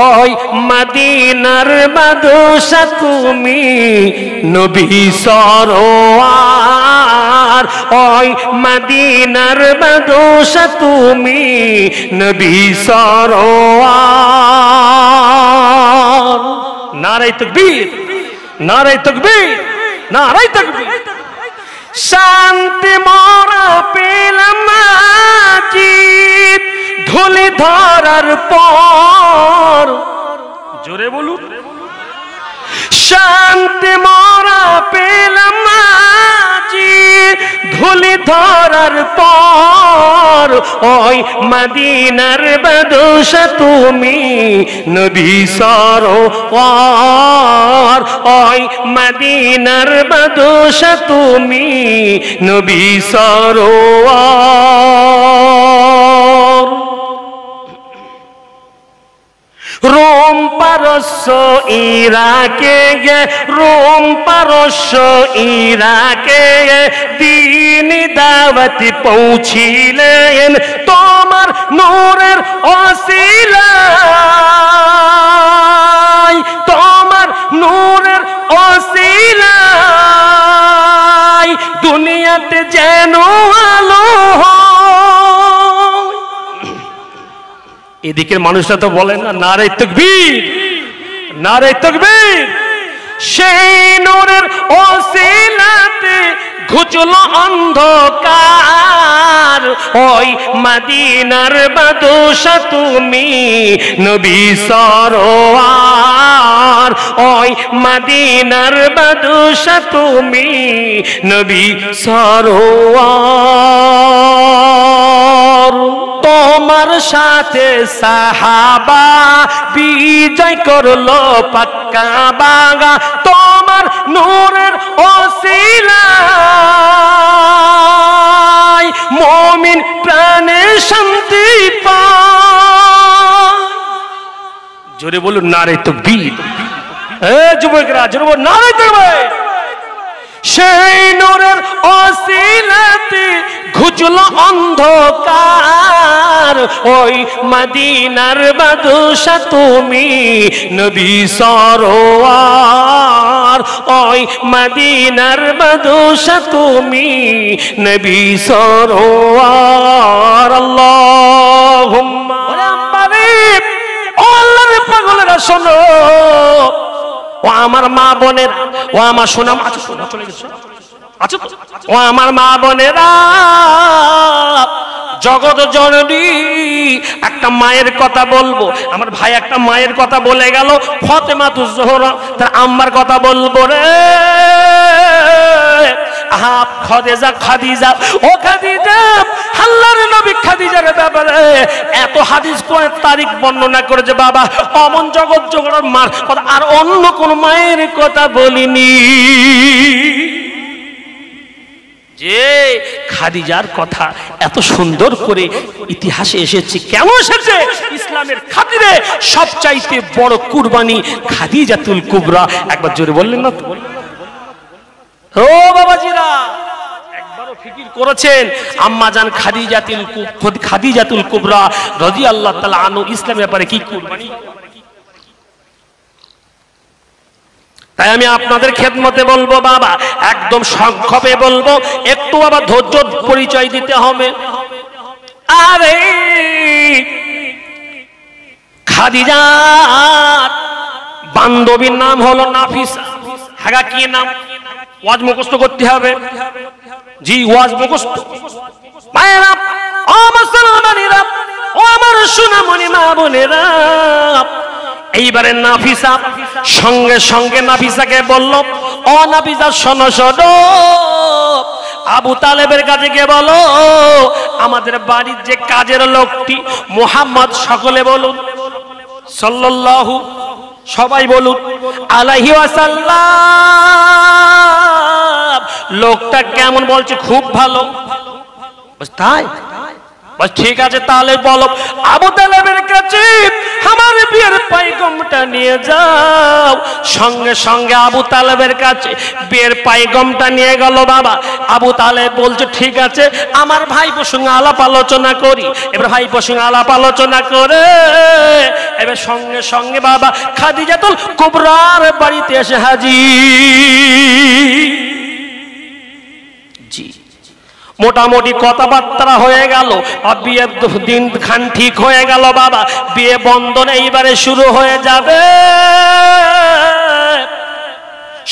ওই মদিনার বাদশা তুমি নবী সরোয়ার, ওই মদিনার বাদশা তুমি নবী সরোয়ার। নারে তাকবীর, নারে তাকবীর, নারে তাকবীর। শান্তি মোরা পেলাম মাজিদ ধুলি ধরার পর, জোরে বলুন। শান্তি মোরা পেলাম মাজিদ ধুলি ধরার পর, ওই মদিনার বাদশা তুমি নবী সরোয়ার, ওই মদিনার বাদশা তুমি নবী সরোয়ার। রোম পারস্য ইরাকে, রোম পারস্য ইরাকে দিন দাওয়াত পৌঁছিলেন তোমার নূরের ওসিলায়, তোমার নূরের ওসিলায় দুনিয়াতে যেন আলো। এদিকের মানুষরা তো বলেন না নারে তাকবীর, নারে তাকবীর। সেই নূরের ওসিলাতে ঘুচলো অন্ধকার, ওই মদিনার বাদশা তুমি নবী সরোয়ার, ওই মদিনার বাদশা তুমি নবী সরোয়ার। তোমার সাথে সাহাবা বিজয় করলো পাক্কা বাগা, তোমার নূরের ওসিলায় মুমিন প্রাণে শান্তি পায়। জোরে বলুন নারে তাকবীর। এ যুবকরা জোরে বলুন নারে তাকবীর। সেই নূরের ওসিলাতে ঘুচলো অন্ধকার, ওই মদিনার বাদশা তুমি নবী সরোয়ার, ওই মদিনার বাদশা তুমি নবী সরোয়ার। আল্লাহুম্মা বারিক। ও আল্লাহর পাগলেরা শোনো, ও আমার মা বোনের, ও আমার সোনাম আছে, চলে গেছে আচ্ছা, ও আমার মা বোনেরা, জগৎ জননী একটা মায়ের কথা বলবো। আমার ভাই একটা মায়ের কথা বলে গেল, ফাতেমাতুজ জোহরা, তার আম্মার কথা বলবো রে। খাদিজা, খাদিজা, ও খাদিজা, আল্লাহর নবী খাদিজার ব্যাপারে এত হাদিস কোরআন তারিখ বর্ণনা করেছে বাবা, অমন জগৎ জোহরার মার কথা আর অন্য কোন মায়ের কথা বলিনি। যে খাদিজার কথা এত সুন্দর করে ইতিহাসে এসেছে, কেন এসেছে? ইসলামের খাতিরে সবচাইতে বড় কুরবানি খাদিজাতুল কুবরা। একবার জোরে বললেন না তো? ও বাবাজিরা, একবারও ফিকির করেছেন আম্মা জান খাদিজাতুল কুবরা রাদিয়াল্লাহু তাআলা আনহু ইসলামের ব্যাপারে কি কুরবানি? তাই আমি আপনাদের খেদমতে বলবো বাবা, একদম সংক্ষেপে বলবো, একটু বাবা ধৈর্য পরিচয় দিতে হবে। আরে খাদিজার বান্ধবীর নাম হলো নাফিসা। হ্যাঁ, কি নাম? ওয়াজ মুখস্থ করতে হবে। জি, ওয়াজ মুখস্থ। মায়েরা, ও মুসলমানেরা, ও আমার সোনামণি মা বোনেরা, এইবারে নাফিসা সঙ্গে সঙ্গে নাফিসাকে বলল, ও নাফিসা শোনো শোনো, আবু তালেবের কাছে গিয়ে বলো আমাদের বাড়ির যে কাজের লোকটি মুহাম্মদ, সকলে বলুন সাল্লাল্লাহু, সবাই বলুন আলাইহি ওয়াসাল্লাম, লোকটা কেমন? বলছে খুব ভালো। তাই? বস ঠিক আছে, তাহলে বলো আবু তালেবের কাছে আমার বিয়ের পায়গামটা নিয়ে যাও। সঙ্গে সঙ্গে আবু তালেবের কাছে বিয়ের পায়গামটা নিয়ে গেল বাবা। আবু তালেব বলছে ঠিক আছে, আমার ভাইপোর সঙ্গে আলাপ আলোচনা করি। এবার ভাইপোর সঙ্গে আলাপ আলোচনা করে এবার সঙ্গে সঙ্গে বাবা খাদিজাতুল কুবরার বাড়িতে এসে হাজির। জি, মোটামুটি কথাবার্তা হয়ে গেল, বিয়ের দিন খান ঠিক হয়ে গেল বাবা, বিয়ে বন্ধন এইবারে শুরু হয়ে যাবে।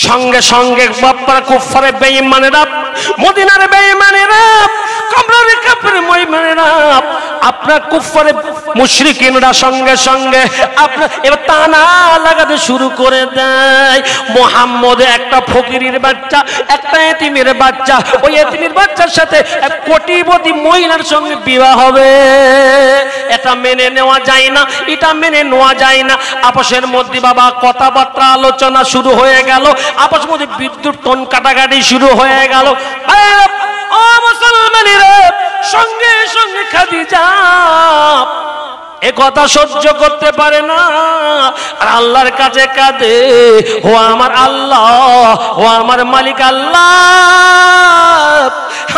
সঙ্গে সঙ্গে বাপ্পার কুফারে বেঈমানেরা, মদিনার বেঈমানেরা, কবরের কাফের বেঈমানেরা, আপনার কুফারে মুশরিকিনরা সঙ্গে সঙ্গে আপনার এবার তানা লাগাতে শুরু করে দেয়। মুহাম্মদ একটা ফকিরের বাচ্চা, একটা এতিমের বাচ্চা, ওই এতিমের বাচ্চার সাথে এক কোটিপতি মহিলার সঙ্গে বিবাহ হবে, এটা মেনে নেওয়া যায় না, এটা মেনে নেওয়া যায় না। আপসের মধ্যে বাবা কথাবার্তা আলোচনা শুরু হয়ে গেল, আপসের মধ্যে বিদ্যুৎ টন কাটাকাটি শুরু হয়ে গেল। ও মুসলমানেরা, সঙ্গে সঙ্গে খাদিজা এ কথা সহ্য করতে পারে না, আর আল্লাহর কাছে কাঁদে, ও আমার আল্লাহ, ও আমার মালিক আল্লাহ,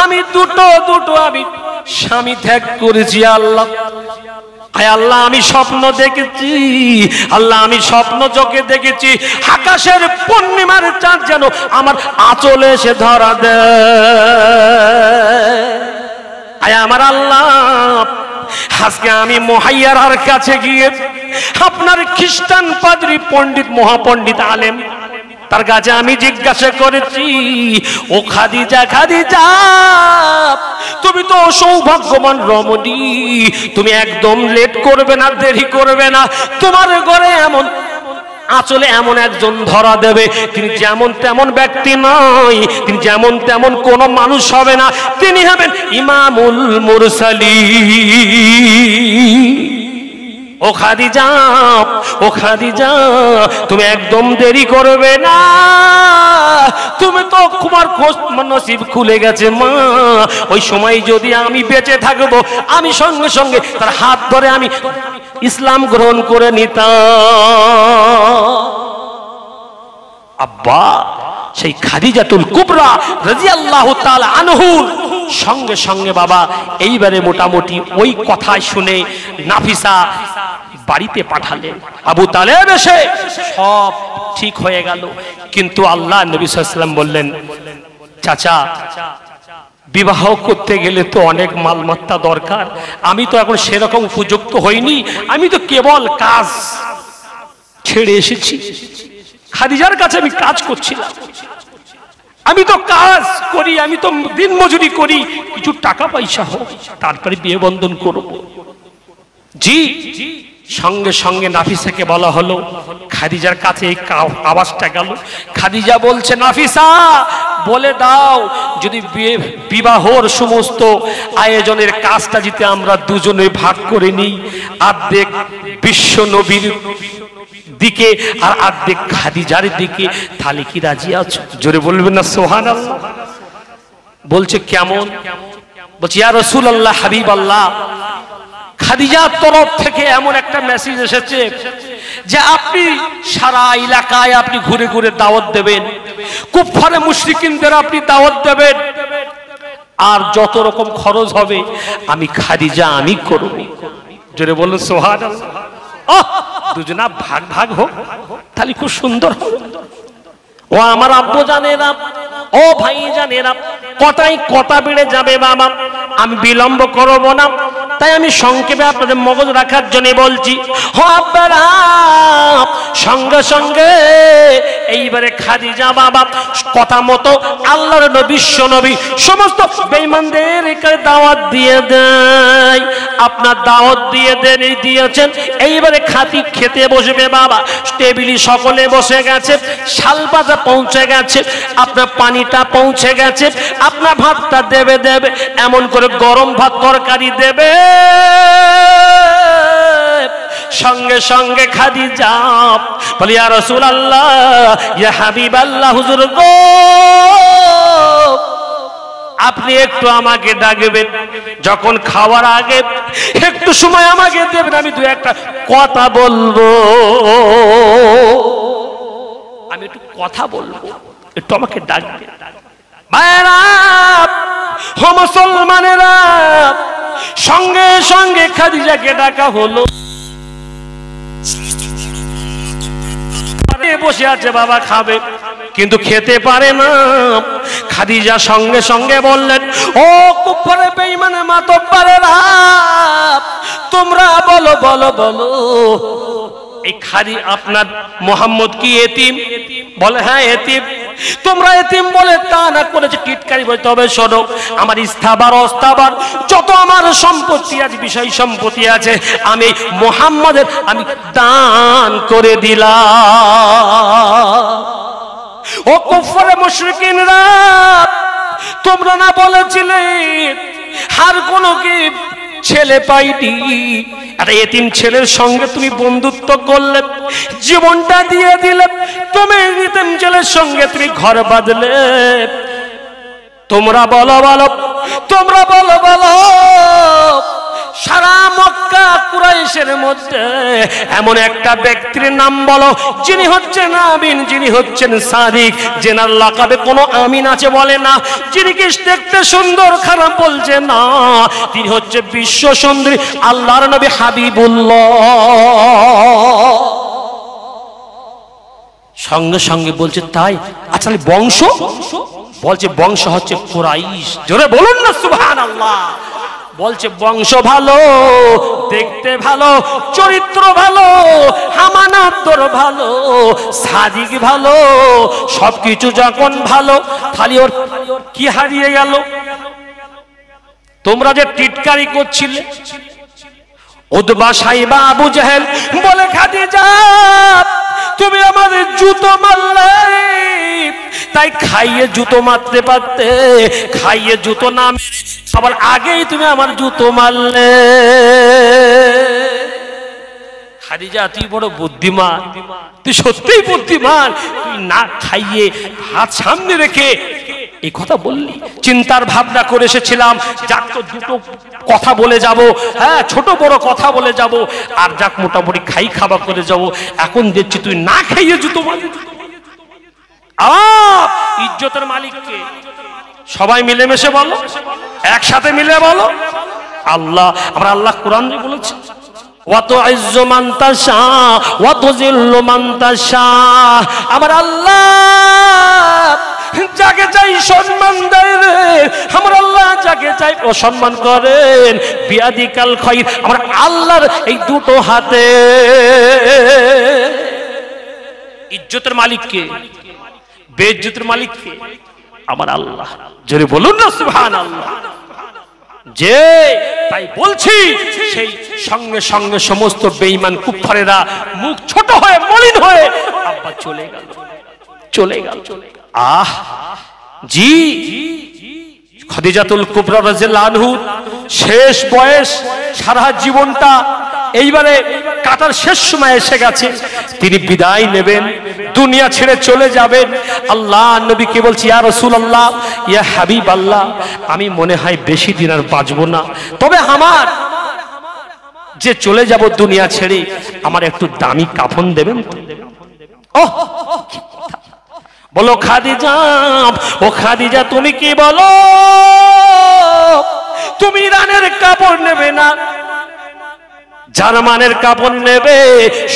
আমি দুটো আমি স্বামী ত্যাগ করেছি আল্লাহ। আয় আল্লাহ, আমি স্বপ্ন দেখেছি আল্লাহ, আমি স্বপ্ন চোখে দেখেছি, আকাশের পূর্ণিমার চাঁদ যেন আমার আঁচলে এসে ধরা দেয়। আয় আমার আল্লাহ, আজকে আমি মুহাইয়ারার কাছে গিয়ে আপনার খ্রিস্টান পাদ্রী পণ্ডিত মহাপণ্ডিত আলেম তার কাছে আমি জিজ্ঞাসা করেছি, ও খাদিজা, খাদিজা তুমি তো সৌভাগ্যবান রমণী, তুমি একদম লেট করবে না, দেরি করবে না, তোমার ঘরে এমন আঁচলে এমন একজন ধরা দেবে, তিনি যেমন তেমন ব্যক্তি নয়, তিনি যেমন তেমন কোন মানুষ হবে না, তিনি হবেন ইমামুল মুরসালিন। ও খাদিজা, ও খাদিজা তুমি একদম দেরি করবে না, তুমি তো তোমার নসিব খুলে গেছে মা, ওই সময় যদি আমি বেঁচে থাকবো, আমি সঙ্গে সঙ্গে তার হাত ধরে আমি ইসলাম গ্রহণ করে নিতাম। আব্বা সেই খাদিজাতুল কুবরা রাদিয়াল্লাহু তাআলা আনহুর সঙ্গে সঙ্গে বাবা এইবারে মোটামুটি ওই কথা শুনে নাফিসা বাড়িতে পাঠালেন। আবু তালেব এসে সব ঠিক হয়ে গেল, কিন্তু আল্লাহ নবী সাল্লাল্লাহু আলাইহি ওয়াসাল্লাম বললেন, চাচা বিবাহ করতে গেলে তো অনেক মালমাত্তা দরকার, আমি তো এখন সেরকম উপযুক্ত হইনি, আমি তো কেবল কাজ ছেড়ে এসেছি, খাদিজার কাছে আমি কাজ করছিলাম, আমি তো কাজ করি, আমি তো দিন মজুরি করি, কিছু টাকা পয়সা হোক তারপরে বিয়ে বন্ধন করব। জি, সঙ্গে সঙ্গে নাফিসাকে বলা হলো, খাদিজার কাছে এই আওয়াজটা গেল, খাদিজা বলছে, নাফিসা বলে দাও যদি বিবাহর সমস্ত আয়োজনের কাজটা যদি আমরা দুজনে ভাগ করে নিই, অর্ধেক বিশ্ব নবীর দিকে আর অর্ধেক খাদিজার দিকে, তাহলে কি রাজি আছো? জোরে বলবেন না সুবহানাল্লাহ। বলছে কেমন? বলছে ইয়া রাসূলুল্লাহ, হাবিবাল্লাহ, খাদিজার তরফ থেকে এমন একটা মেসেজ এসেছে যে আপনি সারা এলাকায় আপনি ঘুরে ঘুরে দাওয়াত দেবেন, কুফারে মুশরিকিনদের আপনি দাওয়াত দেবেন, আর যত রকম খরচ হবে আমি খাদিজা আমি করব। জোরে বলুন সুবহানাল্লাহ। দুজনা ভাগ ভাগ হোক, তাহলে খুব সুন্দর হবে। ও আমার আব্বু জানেরা, ও ভাই জানেরা, কথাই কথা বেড়ে যাবে বাবা, আমি বিলম্ব করব না, তাই আমি সংক্ষেপে আপনাদের মগজ রাখার জন্য বলছি। ও আব্বারা, সঙ্গে সঙ্গে এইবারে খাদিজা বাবা কথা মতো আল্লাহর নবী বিশ্ব নবী সমস্ত বেঈমানদের এখানে দাওয়াত দিয়ে দেয়। আপনার দাওয়াত দিয়ে দেন, এই দিয়েছেন, এইবারে খাতি খেতে বসবে বাবা, টেবিলে সকলে বসে গেছে, শালবাজা পৌঁছে গেছে, আপনার পানিটা পৌঁছে গেছে, আপনার ভাতটা দেবে দেবে, এমন করে গরম ভাত তরকারি দেবে। সঙ্গে সঙ্গে খাদিজা বলে, ইয়া রাসূলুল্লাহ, ইয়া হাবিবাল্লাহ, হুজুর গো, আপনি একটু আমাকে ডাকবেন, যখন খাওয়ার আগে একটু সময় আমাকে দেবেন, আমি দু একটা কথা বলবো, আমি একটু কথা বলবো, একটু আমাকে ডাকবেন। ভাইরা, ও মুসলমানেরা, সঙ্গে সঙ্গে খাদিজাকে ডাকা হলো। বসে আছে, বাবা খাবে কিন্তু খেতে পারে না। খাদিজা সঙ্গে সঙ্গে বললেন, ও কুফারে বেঈমানে মাতব্বরেরা, তোমরা বলো বলো বলো, এই খাদি আপনার মোহাম্মদ কি এতিম? বলে হ্যাঁ এতিম। তোমরা এতিম বলে তা না করেছে টিটকারি বলে, তবে শোনো, আমার ইস্তাবার অস্তাবার যত আমার সম্পত্তি আছে, বিষয় সম্পত্তি আছে, আমি মোহাম্মদের আমি দান করে দিলাম। ও কুফারে মুশরিকিনরা, তোমরা না বলেছিলে আর কোনো কি ছেলে পাইনি, আর এতিম ছেলের সঙ্গে তুমি বন্ধুত্ব করলে, জীবনটা দিয়ে দিলে, তুমি এতিম ছেলের সঙ্গে তুমি ঘর বাঁধলে। তোমরা বলো বলো, তোমরা বলো বলো, সারা মক্কা কুরাইশের মধ্যে এমন একটা ব্যক্তির নাম বলো যিনি হচ্ছেন আমিন, যিনি হচ্ছেন সাদিক, যেনার লাকাবে কোনো আমিন আছে বলে না, যিনি কি দেখতে সুন্দর খারাপ বলছে না, তিনি হচ্ছে বিশ্ব সুন্দরী আল্লাহর নবী হাবিবুল্লাহ। সঙ্গে সঙ্গে বলছে তাই? আচ্ছা বংশ? বলছে বংশ হচ্ছে কুরাইশ। জোরে বলুন না সুবহানাল্লাহ। বলছে বংশ ভালো, দেখতে ভালো, চরিত্র ভালো, আমানতদার ভালো, সাদিক ভালো, সবকিছু যখন ভালো, খালি ওর কি হারিয়ে গেল? তোমরা যে টিটকারি করছিলে, উতবা সাইবা আবু জেহেল বলে, খাদিজা তুমি আমাদের জুতো মারলে, তাই খাইয়ে জুতো মারতে পারতে, খাইয়ে জুতো না আবার আগেই তুমি আমার জুতো মারলে। খাদিজা তুই বড় বুদ্ধিমান, তুই সত্যিই বুদ্ধিমান, তুই না খাইয়ে হাত সামনে রেখে এই কথা বললি। চিন্তার ভাবনা করে এসেছিলাম, যাক তো দুটো কথা বলে যাব, হ্যাঁ ছোট বড় কথা বলে যাব, আর যাক মোটামুটি খাই খাবার করে যাব, এখন দেখছি তুই না খাইয়ে জুতো মারলি। ইজ্জতের মালিককে সবাই মিলেমিশে বলো, একসাথে মিলে বলো আল্লাহ। আমরা আল্লাহ কোরআন বলেছে, ওয়াতুইজ্জু মান তাশা ওয়া তুযিল্লু মান তাশা। আমার আল্লাহ যাকে চাই সম্মান দেয় রে, আমার আল্লাহ যাকে চাই অসম্মান করেন। বিয়াদিকাল খায়র, আমার আল্লাহর এই দুটো হাতে। ইজ্জতের মালিক কে? বেইজ্জতের মালিক কে? আমার আল্লাহ। জোরে বলুন না সুবহানাল্লাহ। যে তাই বলছি, সেই সঙ্গে সঙ্গে সমস্ত বেঈমান কুফারেরা মুখ ছোট হয়ে মলিন হয়ে আব্বা চলে গেল, চলে গেল। আহ জি, খাদিজাতুল কুবরা রাদিয়াল্লাহু আনহু শেষ বয়স, সারা জীবনটা এইবারে কাটার শেষ সময় এসে গেছে, তিনি বিদায় নেবেন, দুনিয়া ছেড়ে চলে যাবেন। আল্লাহ নবীকে বলছি, ইয়া রাসূলুল্লাহ, ইয়া হাবিবাল্লাহ, আমি মনে হয় বেশি দিন আর বাঁচব না, তবে আমার যে চলে যাব দুনিয়া ছেড়ে, আমার একটু দামি কাফন দেবেন তো? ওহ বলো খাদিজা, ও খাদিজা তুমি কি বলো? তুমি ইরানের কাপড় নেবে না, জার্মানের কাপড় নেবে,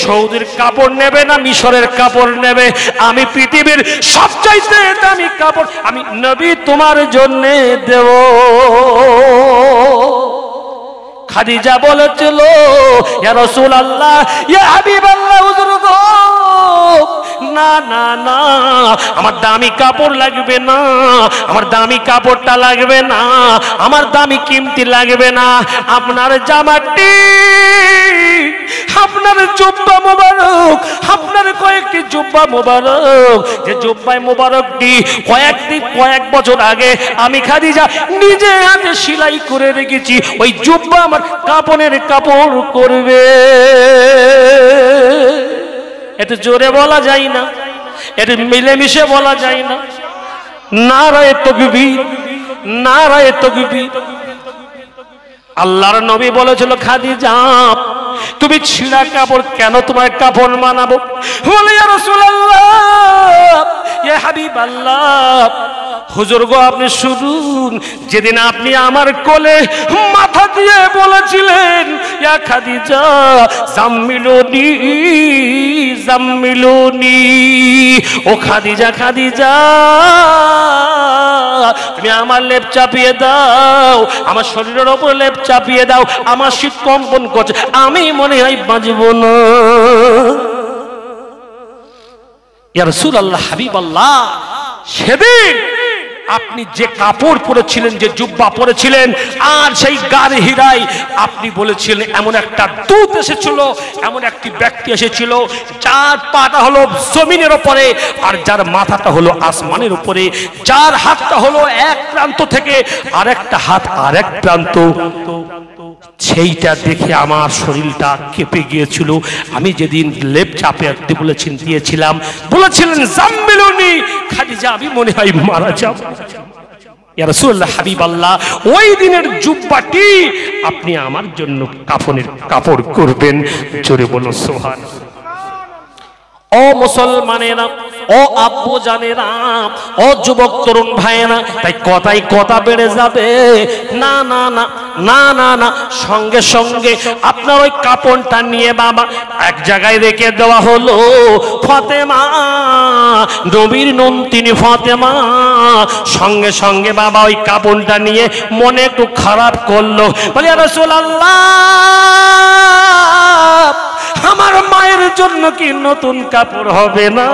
সৌদির কাপড় নেবে না, মিশরের কাপড় নেবে? আমি পৃথিবীর সবচাইতে দামি কাপড় আমি নবী তোমার জন্য দেব। খাদিজা বলেছিল, ইয়া রাসূলুল্লাহ, ইয়া হাবিবাল্লাহ, হুজুর গো, না না না, আমার দামি কাপড় লাগবে না, আমার দামি কাপড়টা লাগবে না, আমার দামি কিমতি লাগবে না, আপনার জামাটি, আপনার জুব্বা মোবারক, আপনার কয়েকটি জুব্বা মোবারক, যে জুব্বা মোবারকটি কয়েক বছর আগে আমি খাদিজা নিজে হাতে সেলাই করে রেখেছি, ওই জুব্বা আমার কাপড়ের কাপড় করবে। এত জোরে বলা যায় না, এটা মিলেমিশে বলা যায় না। নারায়ে তাকবীর, নারায়ে তাকবীর। আল্লাহর নবী বলেছিল, খাদিজা তুমি ছিঁড়া কাপড় কেন তোমার কাপড় বানাবো? বলে, ইয়া রাসূলুল্লাহ, ইয়া হাবিবাল্লাহ, হুজুর গো আপনি শুনুন, যেদিন আপনি আমার কোলে মাথা দিয়ে বলেছিলেন ইয়া খাদিজা জাম্মিলুনি জাম্মিলুনি, ও খাদিজা খাদিজা তুমি আমার লেপ চাপিয়ে দাও, আমার শরীরের ওপর লেপ চাপিয়ে দাও, আমার শীত কম্পন করছে, আমি মনে হয় বাঁচব না। ইয়া রাসূলুল্লাহ হাবিবাল্লাহ, সেদিন আপনি যে কাপড় পরেছিলেন, যে জুব্বা পরেছিলেন, আর সেই গার হিরায় আপনি বলেছিলেন এমন একটা দূত এসেছিল, এমন একটি ব্যক্তি এসেছিল যার পাটা হলো জমিনের উপরে আর যার মাথাটা হলো আসমানের উপরে, যার হাতটা হলো এক প্রান্ত থেকে আরেকটা হাত আরেক প্রান্ত। সেইটা দেখে আমার শরীরটা কেঁপে গিয়েছিল। আমি যেদিন লেপ চাপে রাখতে বলেছেন দিয়েছিলাম, বলেছিলেন জাম্মিলুনি খাদিজা আমি মনে হয় মারা যাব। ইয়া রাসূলুল্লাহ হাবিবাল্লাহ, ওই দিনের জুব্বাটি আপনি আমার জন্য কাফনের কাপড় করবেন। জোরে বলো সুবহানাল্লাহ। ও মুসলমানেরা, ও আব্বু জানেরা, ও যুবক তরুণ ভাইয়েরা, তাই কথাই কথা বেড়ে যাবে না না না না না না, সঙ্গে সঙ্গে আপনার ওই কাপড়টা নিয়ে বাবা এক জায়গায় রেখে দেওয়া হলো। ফাতেমা, নবীর নন্দিনী ফাতেমা সঙ্গে সঙ্গে বাবা ওই কাপড়টা নিয়ে মনে একটু খারাপ করলো, বলে ইয়া রাসূলুল্লাহ আমার মায়ের জন্য কি নতুন কাপড় হবে না?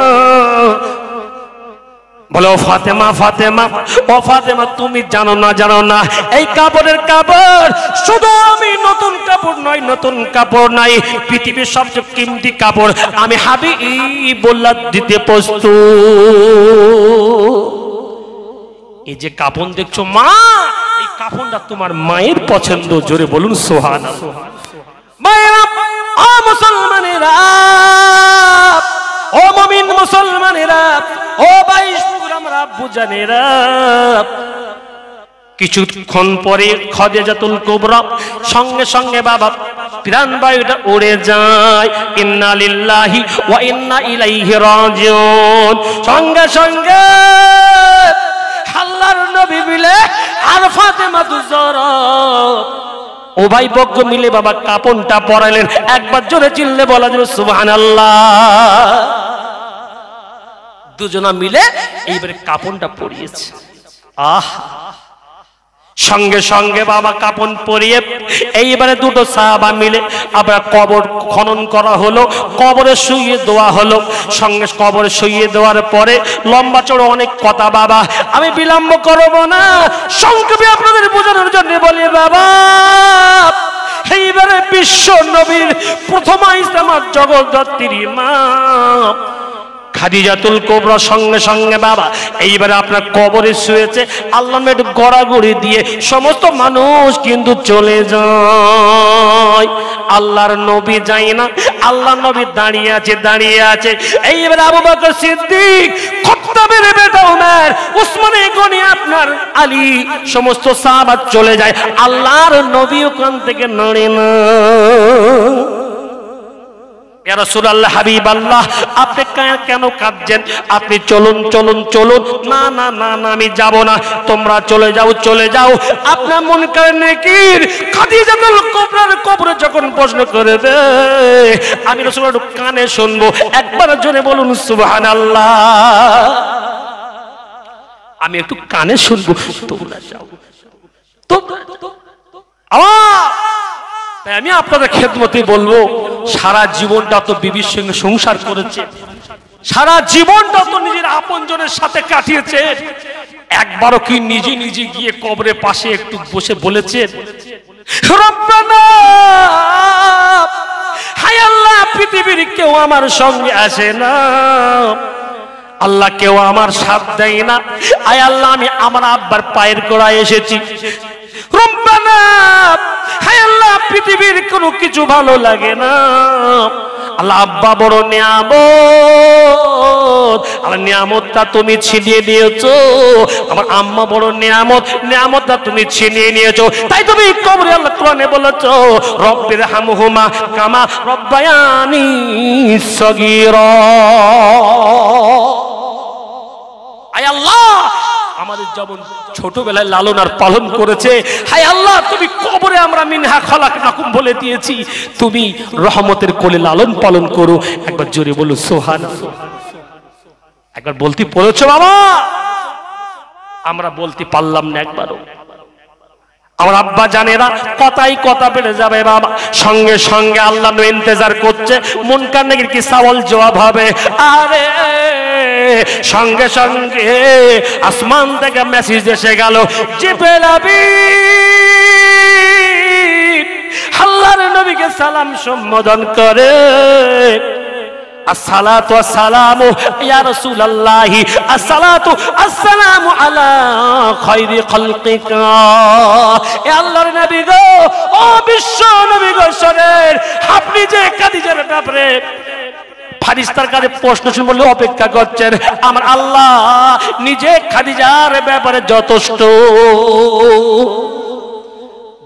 বলো ফাতেমা ফাতেমা, ও ফাতেমা তুমি জানো না জানো না এই কাপড়ের কাপড় শুধু আমি নতুন কাপড় নয়, নতুন কাপড় নাই, পৃথিবীর সবচেয়ে কিমতি কাপড় আমি হাবিবুল্লাহ দিতে প্রস্তুত। এই যে কাপড় দেখছো মা, এই কাপড়টা তোমার মায়ের পছন্দ। জোরে বলুন সুবহানাল্লাহ। মায়েরা, ও মুসলমানেরা, ও মুমিন মুসলমানেরা, ও বাইশ আমরা বুঝানেরা, কিছুক্ষণ পরে খাদিজাতুল কুবরা সঙ্গে সঙ্গে বাবা প্রাণ বায়ুটা উড়ে যায়। ইন্না লিল্লাহি ওয়া ইন্না ইলাইহি রাজিউন। সঙ্গে সঙ্গে আল্লাহর নবী মিলে আর ফাতেমা দুজরা উভয় পক্ষ মিলে বাবা কাপড়টা পরাইলেন। একবার জোরে চিল্লে বলা যাবে সুবহানাল্লাহ। দুজনা মিলে এইবারে কাপড়টা পরিয়েছে। আহ, সঙ্গে সঙ্গে বাবা কাপড় পরিয়ে এইবারে দুটো সাহাবা মিলে আবার কবর খনন করা হলো, কবরে শুইয়ে দেওয়া হলো। সঙ্গে কবরে শুইয়ে দেওয়ার পরে লম্বা চড়ো অনেক কথা বাবা, আমি বিলম্ব করব না, সংক্ষেপে আপনাদের বোঝানোর জন্য বলি বাবা, এইবারে বিশ্ব নবীর প্রথম ইসলামের জগদ্ধাত্রী মা খাদিজাতুল কুবরা সঙ্গে সঙ্গে বাবা এইবারে আপনার কবরে শুয়েছে। আল্লাহ একটু গড়াগড়ি দিয়ে সমস্ত মানুষ কিন্তু চলে যায়, আল্লাহর নবী যায় না। আল্লাহ নবী দাঁড়িয়ে আছে দাঁড়িয়ে আছে। এইবারে আবু বকর সিদ্দিক, খাত্তাবের বেটা ওমর, উসমানে গনি, আপনার আলী, সমস্ত সাহাবা চলে যায়। আল্লাহর নবী ওখান থেকে নড়ে না। ইয়া রাসূলুল্লাহ হাবিবাল্লাহ, আপনি কেন কাঁদছেন? আপনি চলুন চলুন চলুন। না না না না আমি যাব না, তোমরা চলে যাও চলে যাও। আপনার মন করে নেকির খাদিজাতুল কুবরার কবরে যখন প্রশ্ন করবে আমি রাসূলুল্লাহ কানে শুনবো। একবার জোরে বলুন সুবহানাল্লাহ। আমি একটু কানে শুনবো, তোমরা যাও। তাই আমি আপনাদের খেদমতে বলবো, সারা জীবনটা তো বিবির সঙ্গে সংসার করেছে, সারা জীবনটা তো নিজের আপনজনের সাথে কাটিয়েছে, একবারও কি নিজে নিজে গিয়ে কবরের পাশে একটু বসে বলেছেন রব্বানা হায় আল্লাহ পৃথিবীর কেউ আমার সঙ্গে আসে না, আল্লাহ কেউ আমার সাথ দেয় না, আয় আল্লাহ আমি আমার আব্বার পায়ের গোড়ায় এসেছি, রব্বানা হায় আল্লাহ পৃথিবীর কোনো কিছু ভালো লাগে না, আল্লাহ আব্বা বড় নিয়ামত, আল্লাহ নিয়ামতটা তুমি ছিনিয়ে নিয়েছো, আমার আম্মা বড় নিয়ামত, নিয়ামতটা তুমি ছিনিয়ে নিয়েছো, তাই তুমি কবরে আল্লাহ কোরআনে বলেছো রব্বির হামহুমা কামা রব্বায়ানি সগীরা। আয় আল্লাহ আমাদের যেমন ছোটবেলায় লালন আর পালন করেছে, হায় আল্লাহ তুমি কবরে আমরা মিনহা খলাকনাকুম বলে দিয়েছি, তুমি রহমতের কোলে লালন পালন করো। একবার জোরে বলো সুবহানাল্লাহ। একবার বলতে পড়েছো বাবা? আমরা বলতে পারলাম না একবারও। আমার আব্বা জানেরা কথাই কথা বেড়ে যাবে বাবা, সঙ্গে সঙ্গে আল্লাহ ইন্তজার করছে মুনকার নাকির কি সওয়াল জবাব হবে। আরে সঙ্গে সঙ্গে আসমান থেকে মেসেজ এসে গেল, জিবরিল আমিন আল্লাহর নবীকে সালাম সম্বোধন করে, আসসালাতু আসসালামু ইয়া রাসূলুল্লাহ, আসসালাতু আসসালামু আলা খায়রি খালকিকা। এ আল্লাহর নবী গো, ও বিশ্ব নবী গো, শোনেন আপনি যে খাদিজার ব্যাপারে ফারিস্তার কাছে প্রশ্ন শুনে বলে অপেক্ষা করছেন, আমার আল্লাহ নিজে খাদিজার ব্যাপারে যথেষ্ট।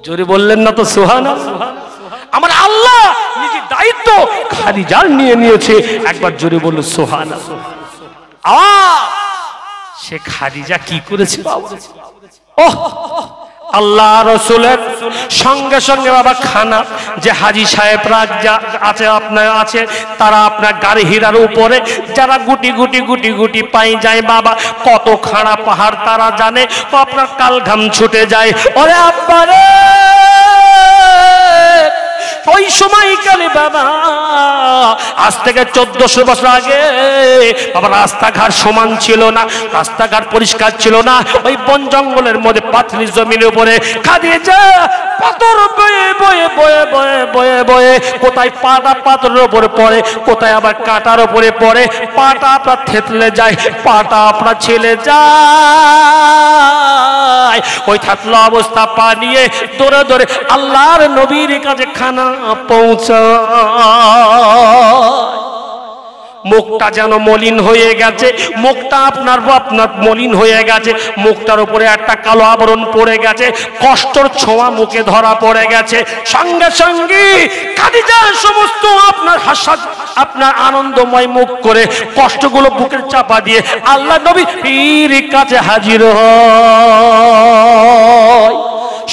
জোরে বললেন না তো সুবহানাল্লাহ। আমার আল্লাহ নিজে দায়িত্ব খাদিজার নিয়ে নিয়েছে। একবার জোরে বলুন সুবহানাল্লাহ। সে খাদিজা কি করেছে বাবা? ওহ, আল্লাহ রাসূলের সঙ্গে সঙ্গে বাবা খানা যে হাজী সাহেবরা আছে আপনার আছে, তারা আপনার গাড়ি হীরার উপরে যারা গুটি গুটি গুটি গুটি পাই যায় বাবা, কত খাড়া পাহাড় তারা জানে, আপনার কাল ঘাম ছুটে যায়। ওরে আব্বারে, ওই সময়কালে বাবা আজ থেকে 1400 বছর আগে বাবা রাস্তাঘাট সমান ছিল না, রাস্তাঘাট পরিষ্কার ছিল না। ওই বন জঙ্গলের মধ্যে পাথরি জমিনের উপরে খাদিজা পাথর বয়ে বয়ে বয়ে বয়ে বয়ে বয়ে কোথায় পাটা পাথরের উপরে পড়ে, কোথায় আবার কাঁটার উপরে পড়ে, পাটা আপনার থেতলে যায়, পাটা আপনার ছেলে যায়। ওই থাতলা অবস্থা পা নিয়ে দৌড়ে দৌড়ে আল্লাহর নবীর কাছে খানা পৌঁছায়। মুখটা যেন মলিন হয়ে গেছে, মুখটা আপনার মলিন হয়ে গেছে, মুখটার উপরে একটা কালো আবরণ পড়ে গেছে, কষ্টর ছোঁয়া মুখে ধরা পড়ে গেছে। সঙ্গে সঙ্গে খাদিজার সমস্ত আপনার হাসাত আপনার আনন্দময় মুখ করে কষ্টগুলো বুকের চাপা দিয়ে আল্লাহ নবী পীর কাছে হাজির হয়।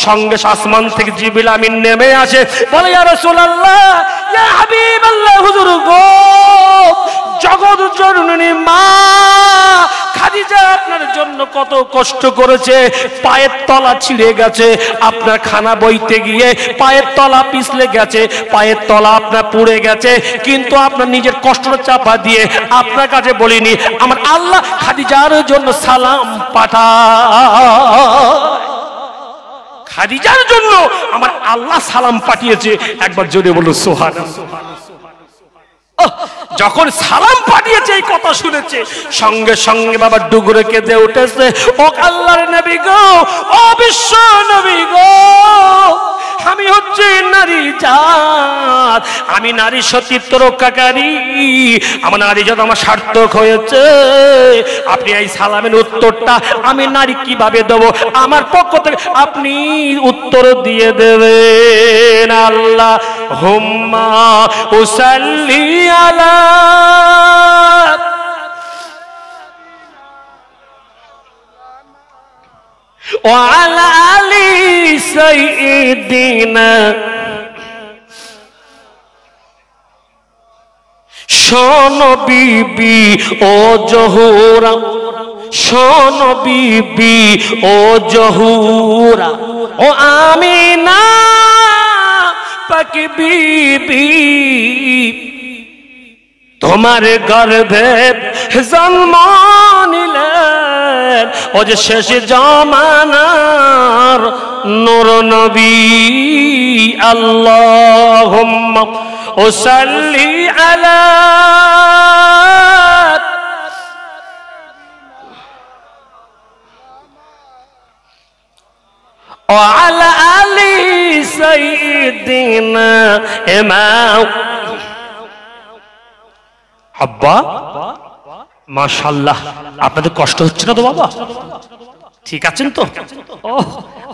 সঙ্গে আসমান থেকে জিবরিল আমিন নেমে আসে, বলে ইয়া রাসূলুল্লাহ, ইয়া হাবিবাল্লাহ, হুজুর গো, জগৎ জননী মা খাদিজা আপনার জন্য কত কষ্ট করেছে, পায়ের তলা ছিঁড়ে গেছে, আপনার খানা বইতে গিয়ে পায়ের তলা পিছলে গেছে, পায়ের তলা আপনার পুড়ে গেছে, কিন্তু আপনার নিজের কষ্টটা চাপা দিয়ে আপনার কাছে বলিনি, আমার আল্লাহ খাদিজার জন্য সালাম পাঠায়। খাদিজার জন্য আমার আল্লাহ সালাম পাঠিয়েছে। একবার জোরে বলো সুবহানাল্লাহ। যখন সালাম পাঠিয়েছে এই কথা শুনেছে, সঙ্গে সঙ্গে বাবা ডুগরে কেঁদে উঠেছে, ও আল্লাহর নবী গো, ও বিশ্ব নবী গো, আমি হচ্ছে নারী জাত, আমি নারী সতীত্ব রক্ষাকারী, আমার নারী জাত আমার সার্থক হয়েছে। আপনি এই সালামের উত্তরটা আমি নারী কিভাবে দেব, আমার পক্ষ থেকে আপনি উত্তর দিয়ে দেবেন। আল্লাহ হুম্মা উসাল্লি আলা وعلى آل سيدنا। শোনো বিবি ও জহুরা, শোনো বিবি ও জহুরা, ও আমিনা পাক বিবি, তোমার গর্ভে জন্ম নিলেন ও যে শেষ জামানার নূর নবী। আল্লাহুম্মা সাল্লি আলা ওয়া আলা আলি সাইয়্যিদিনা ইমাম। আব্বা মাশাআল্লাহ, আপনাদের কষ্ট হচ্ছে না তো বাবা? ঠিক আছেন তো? ও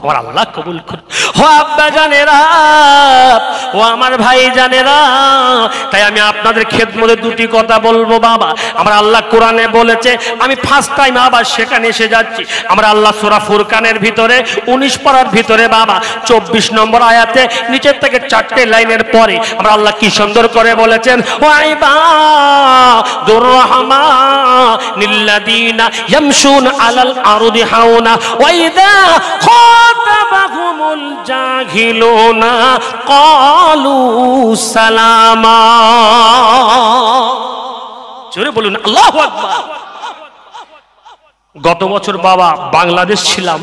আমার আল্লাহ কবুল করুন। ও আব্বা জানেরা, ও আমার ভাই জানেরা, তাই আমি আপনাদের খেদমতে দুটি কথা বলবো বাবা। আমার আল্লাহ কোরআনে বলেছে, আমি ফার্স্ট টাইম আবার সেখানে এসে যাচ্ছি। আমরা আল্লাহ সূরা ফুরকানের ভিতরে 19 পারার ভিতরে বাবা 24 নম্বর আয়াতে নিচের থেকে 4টে লাইনের পরে আমরা আল্লাহ কি সুন্দর করে বলেছেন, ওয়া ইবাদুর রাহমানিল্লাযীনা ইয়ামশুনা আলাল আরদি হাওনা ওয়া ইযা খাতাবাহুমুল জাহিলুনা ক্বালু সালামা। জোরে বলুন আল্লাহু আকবার। গত বছর বাবা বাংলাদেশ ছিলাম,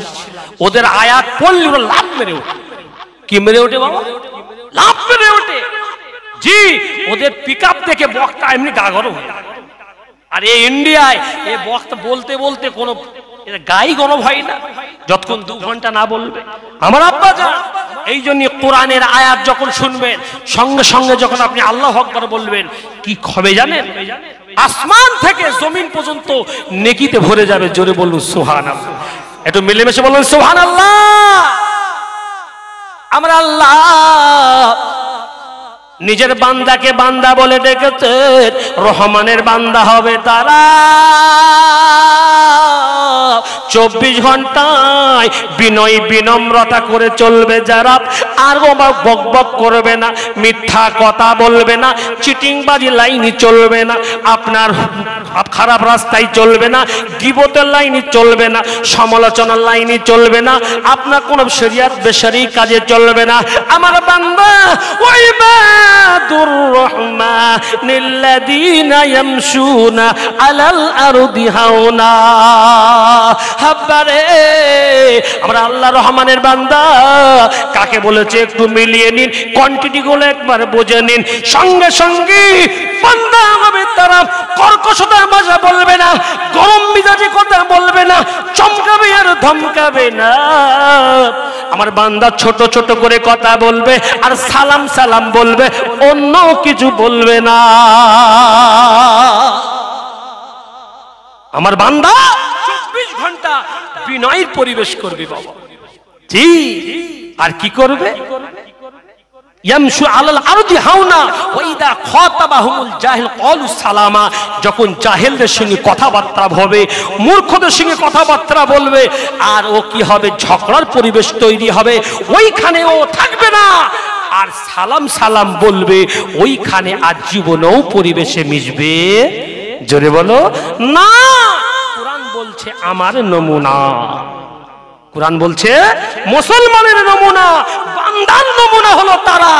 ওদের আয়াত পড়লে ওরা লাভ মেরে ওঠে। কি মেরে ওঠে বাবা? লাভ মেরে ওঠে। জি, ওদের পিকআপ দেখে বক্তা এমনি গা গরম হয়। আর এই ইন্ডিয়ায় এই বক্তা বলতে বলতে কোনো গাই গরম হয় না যতক্ষণ 2 ঘন্টা না বলবে। আমার আব্বা জান, এই জন্য কোরআনের আয়াত যখন শুনবেন সঙ্গে সঙ্গে যখন আপনি আল্লাহু আকবার বলবেন, কি হবে জানেন? আসমান থেকে জমিন পর্যন্ত নেকিতে ভরে যাবে। জোরে বলুন সুবহানাল্লাহ। একটু মিলেমিশে বলুন সুবহানাল্লাহ। আমরা আল্লাহ নিজের বান্দাকে বান্দা বলে ডেকেছে, রহমানের বান্দা হবে তারা। 24 ঘন্টায় বিনয় বিনম্রতা করে চলবে যারা, আর বক বক করবে না, মিথ্যা কথা বলবে না, চিটিংবাজি লাইনই চলবে না, আপনার খারাপ রাস্তায় চলবে না, গীবতের লাইনই চলবে না, সমালোচনার লাইনই চলবে না, আপনার কোনো শরিয়াত বেশরি কাজে চলবে না। আমার বান্দা ওই ইবাদুর রাহমানিল্লাযীনা ইয়ামশুনা আলাল আরদি হাওনা। হাব্বারে, আমরা আল্লাহ রহমানের বান্দা কাকে বলেছে একটু মিলিয়ে নিন, কোয়ান্টিটি গুলো একবার বুঝে নিন। সঙ্গে সঙ্গে বান্দা হবে তারা কর্কশতা ভাষা বলবে না, গরম মিজাজে কথা বলবে না, চমকাবে আর ধমকাবে না। আমার বান্দা ছোট ছোট করে কথা বলবে আর সালাম সালাম বলবে, অন্য কিছু বলবে না। আমার বান্দা 24 ঘন্টা বিনয়ের পরিবেশ করবে বাবা। জি, আর কি করবে? ইয়ামশু আলাল আরদি হাওনা ওয়া ইদা খাতাবাহুমুল জাহিল ক্বালু সালামা। যখন জাহেলদের সঙ্গে কথাবার্তা হবে, মূর্খদের সঙ্গে কথাবার্তা বলবে, আর ও কি হবে? ঝগড়ার পরিবেশ তৈরি হবে, ওইখানে ও থাকবে না, আর সালাম সালাম বলবে ওইখানে, আর জীবনেও পরিবেশে মিশবে। জোরে বলো না। কোরআন বলছে আমার নমুনা, কোরআন বলছে মুসলমানের নমুনা, বান্দার নমুনা হলো তারা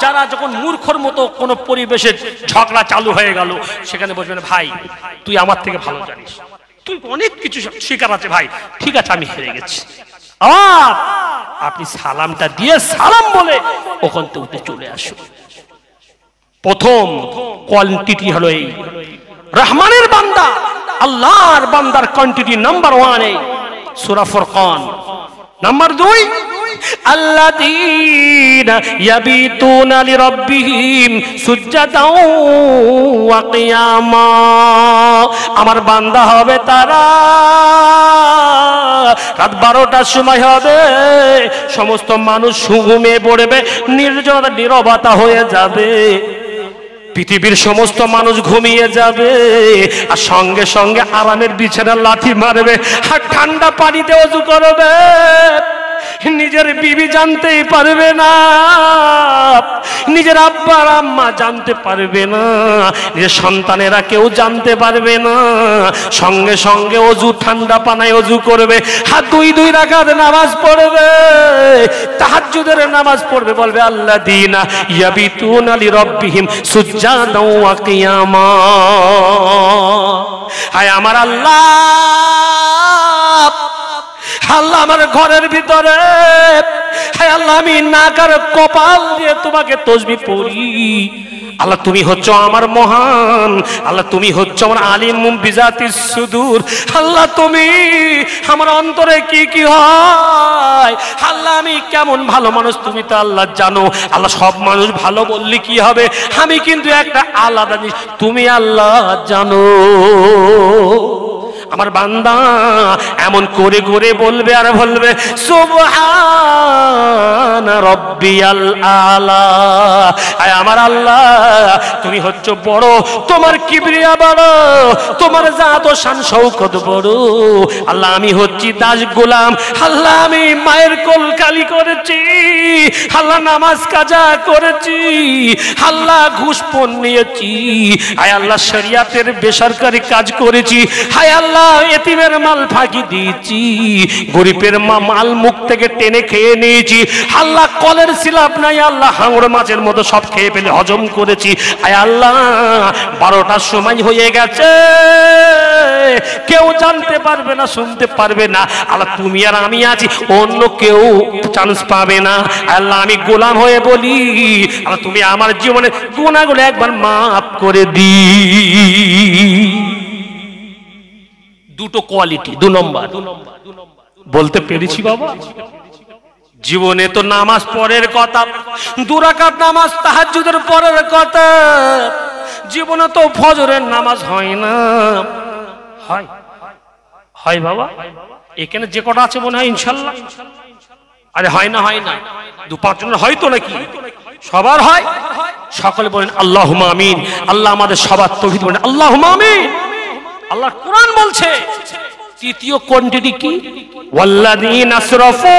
যারা যখন মূর্খর মতো কোনো পরিবেশে ঝগড়া চালু হয়ে গেল, সেখানে বলবেন ভাই তুই আমার থেকে ভালো জানিস, তুই অনেক কিছু শিকার আছে ভাই, ঠিক আছে আমি হেরে গেছি। আপনি সালামটা দিয়ে সালাম বলে ওখান থেকে উঠে চলে আসুন। প্রথম কোয়ান্টিটি হলো এই রহমানের বান্দা, আল্লাহর বান্দার কোয়ান্টিটি নাম্বার 1 এই সূরা ফুরকান। নাম্বার 2 আল্লাযীনা ইয়াবিতুনা লিরাব্বিহিম সুজদাও ওয়া কিয়ামা। আমার বান্দা হবে তারা রাত 12টার সময় হবে, সমস্ত মানুষ ঘুমিয়ে পড়বে, নির্জনতা নীরবতা হয়ে যাবে, পৃথিবীর সমস্ত মানুষ ঘুমিয়ে যাবে, আর সঙ্গে সঙ্গে আরামের বিছানা লাথি মারবে, আর ঠান্ডা পানিতে ওযু করবে। নিজের বিবি জানতেই পারবে না, নিজের আব্বা আম্মা জানতে পারবে না, নিজের সন্তানেরা কেউ জানতে পারবে না। সঙ্গে সঙ্গে ওযু ঠান্ডা পানায় ওযু করবে, আর 2 রাকাত নামাজ পড়বে, তাহাজ্জুদের নামাজ পড়বে, বলবে আল্লাযীনা ইয়াবিতুনা লিরাব্বিহিম সুজদাও ওয়া কিয়ামা। হায় আমার আল্লাহ, আল্লাহ আমার ঘরের ভিতরে, হায় আল্লাহ আমি নাকার কপাল দিয়ে তোমাকে তাসবিহ পড়ি। আল্লাহ তুমি হচ্ছ আমার মহান, আল্লাহ তুমি হচ্ছ আমার আলিমুম বিজাতিস সুদূর। আল্লাহ তুমি আমার অন্তরে কি কি হয়, আল্লাহ আমি কেমন ভালো মানুষ তুমি তো আল্লাহ জানো। আল্লাহ সব মানুষ ভালো বললে কি হবে, আমি কিন্তু একটা আলাদা জিনিস তুমি আল্লাহ জানো। আমার বান্দা এমন করে করে বলবে আর বলবে সুবহান রাব্বিয়াল আলা, আয় আমার আল্লাহ তুমি হচ্ছ বড়, তোমার কিবরিয়া বড়, তোমার জাত ও শান শৌকত বড়। আল্লাহ আমি হচ্ছি দাস গোলাম, আল্লাহ আমি মায়ের কোল খালি করেছি, আল্লাহ নামাজ কাজা করেছি, আল্লাহ ঘুষ পণ নিয়েছি, আয় আল্লাহ শরিয়াতের বেসরকারি কাজ করেছি, হায় আল্লাহ এতিমের মাল ফাঁকি দিয়েছি, গরিবের মাল মুখ থেকে টেনে খেয়ে নিয়েছি, আল্লাহ কলের সিলাপ নাই আল্লাহ হাঙর মাছের মতো সব খেয়ে ফেলে হজম করেছি। আয় আল্লাহ 12টার সময় হয়ে গেছে, কেউ জানতে পারবে না, শুনতে পারবে না, আল্লাহ তুমি আর আমি আছি, অন্য কেউ চান্স পাবে না। আল্লাহ আমি গোলাম হয়ে বলি আল্লাহ তুমি আমার জীবনে গুনাহগুলো একবার মাফ করে দি। দুটো কোয়ালিটি, 2 নম্বর বলতে পেরেছি বাবা। জীবনে তো নামাজ পড়ের কথা, 2 রাকাত নামাজ তাহাজ্জুদের পরের কথা, জীবনে তো ফজরের নামাজ হয় না। হয় হয় বাবা, এখানে যে কটা আছে মনে হয় ইনশাআল্লাহ, আরে হয় না, হয় না 2-5 জনের হয়তো নাকি, সবার হয়। সকলে বলেন আল্লাহুম্মা আমিন। আল্লাহ আমাদের সবার তৌফিক বলেন আল্লাহুম্মা আমিন। আল্লাহ কোরআন বলছে তৃতীয় কোয়ান্টিটি কি, ওয়াল্লাযীনা আসরাফু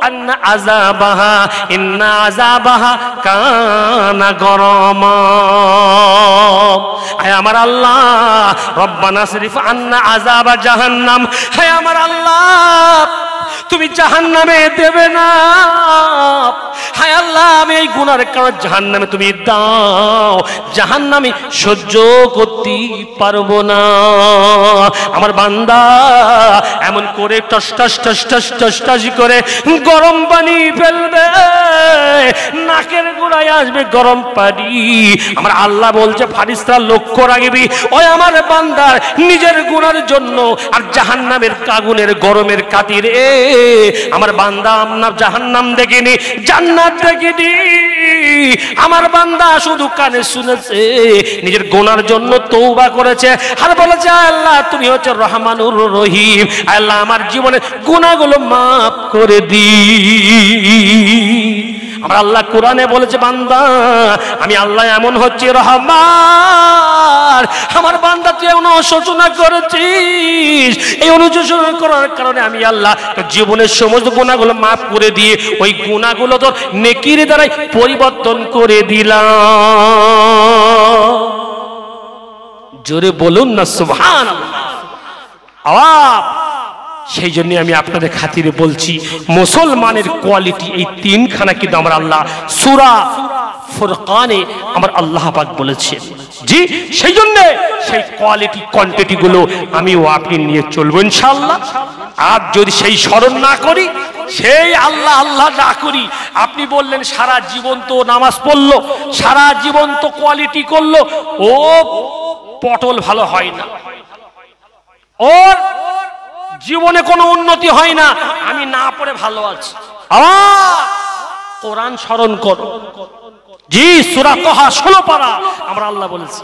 আন্না আযাবাহা ইন্না আযাবাহা কানা গরামা। হে আমার আল্লাহ রব্বানা শরীফ আন্না আযাবা জাহান্নাম, হে আমার আল্লাহ তুমি জাহান্নামে দেবে না, হায় আল্লাহ আমি এই গুনার কারণে জাহান্নামে তুমি দাও, জাহান্নামে সহ্য করতে পারবো না। আমার বান্দা এমন করে toss toss toss toss toss toss করে গরম পানি ফেলবে, নাকের গোড়ায় আসবে গরম পানি। আমার আল্লাহ বলছে ফারিস্তারা লক্ষ্য রাখবি ওই আমার বান্দার নিজের গুনার জন্য আর জাহান্নামের আগুনের গরমের খাতিরে। আমার বান্দা আপনার জাহান্নাম দেখেনি, জান্নাত দেখেনি। আমার বান্দা শুধু কানে শুনেছে, নিজের গুনার জন্য তওবা করেছে আর বলেছে আল্লাহ তুমি হচ্ছে রহমানুর রহিম, আল্লাহ আমার জীবনে গুনাহগুলো মাফ করে দি। আমার আল্লাহ কোরআনে বলেছে বান্দা আমি আল্লাহ এমন হচ্ছে রহমান, আমার বান্দা তুই এমন অনুশোচনা করেছিস, এই অনুশোচনা করার কারণে আমি আল্লাহ জীবনের সমস্ত গুনাহগুলো মাফ করে দিয়ে ওই গুনাহগুলো তোর নেকির দ্বারাই পরিবর্তন করে দিলাম। জোরে বলুন না সুবহানাল্লাহ। সেই জন্য আমি আপনাদের খাতিরে বলছি মুসলমানের কোয়ালিটি এই 3খানা কিন্তু আমার আল্লাহ সূরা ফুরকানে আমার আল্লাহ পাক বলেছেন। জি সেই জন্য সেই কোয়ালিটি কোয়ান্টিটি গুলো আমি ও আপনি নিয়ে চলবো ইনশাআল্লাহ। আর যদি সেই স্মরণ না করি, সেই আল্লাহ আল্লাহ না করি, আপনি বললেন সারা জীবন তো নামাজ পড়লো, সারা জীবন তো কোয়ালিটি করলো, ও পটল ভালো হয় না, ওর জীবনে কোনো উন্নতি হয় না, আমি না পড়ে ভালো আছি। কোরআন স্মরণ করো। জি সূরা তাহা 16 পারা আমরা আল্লাহ বলেছি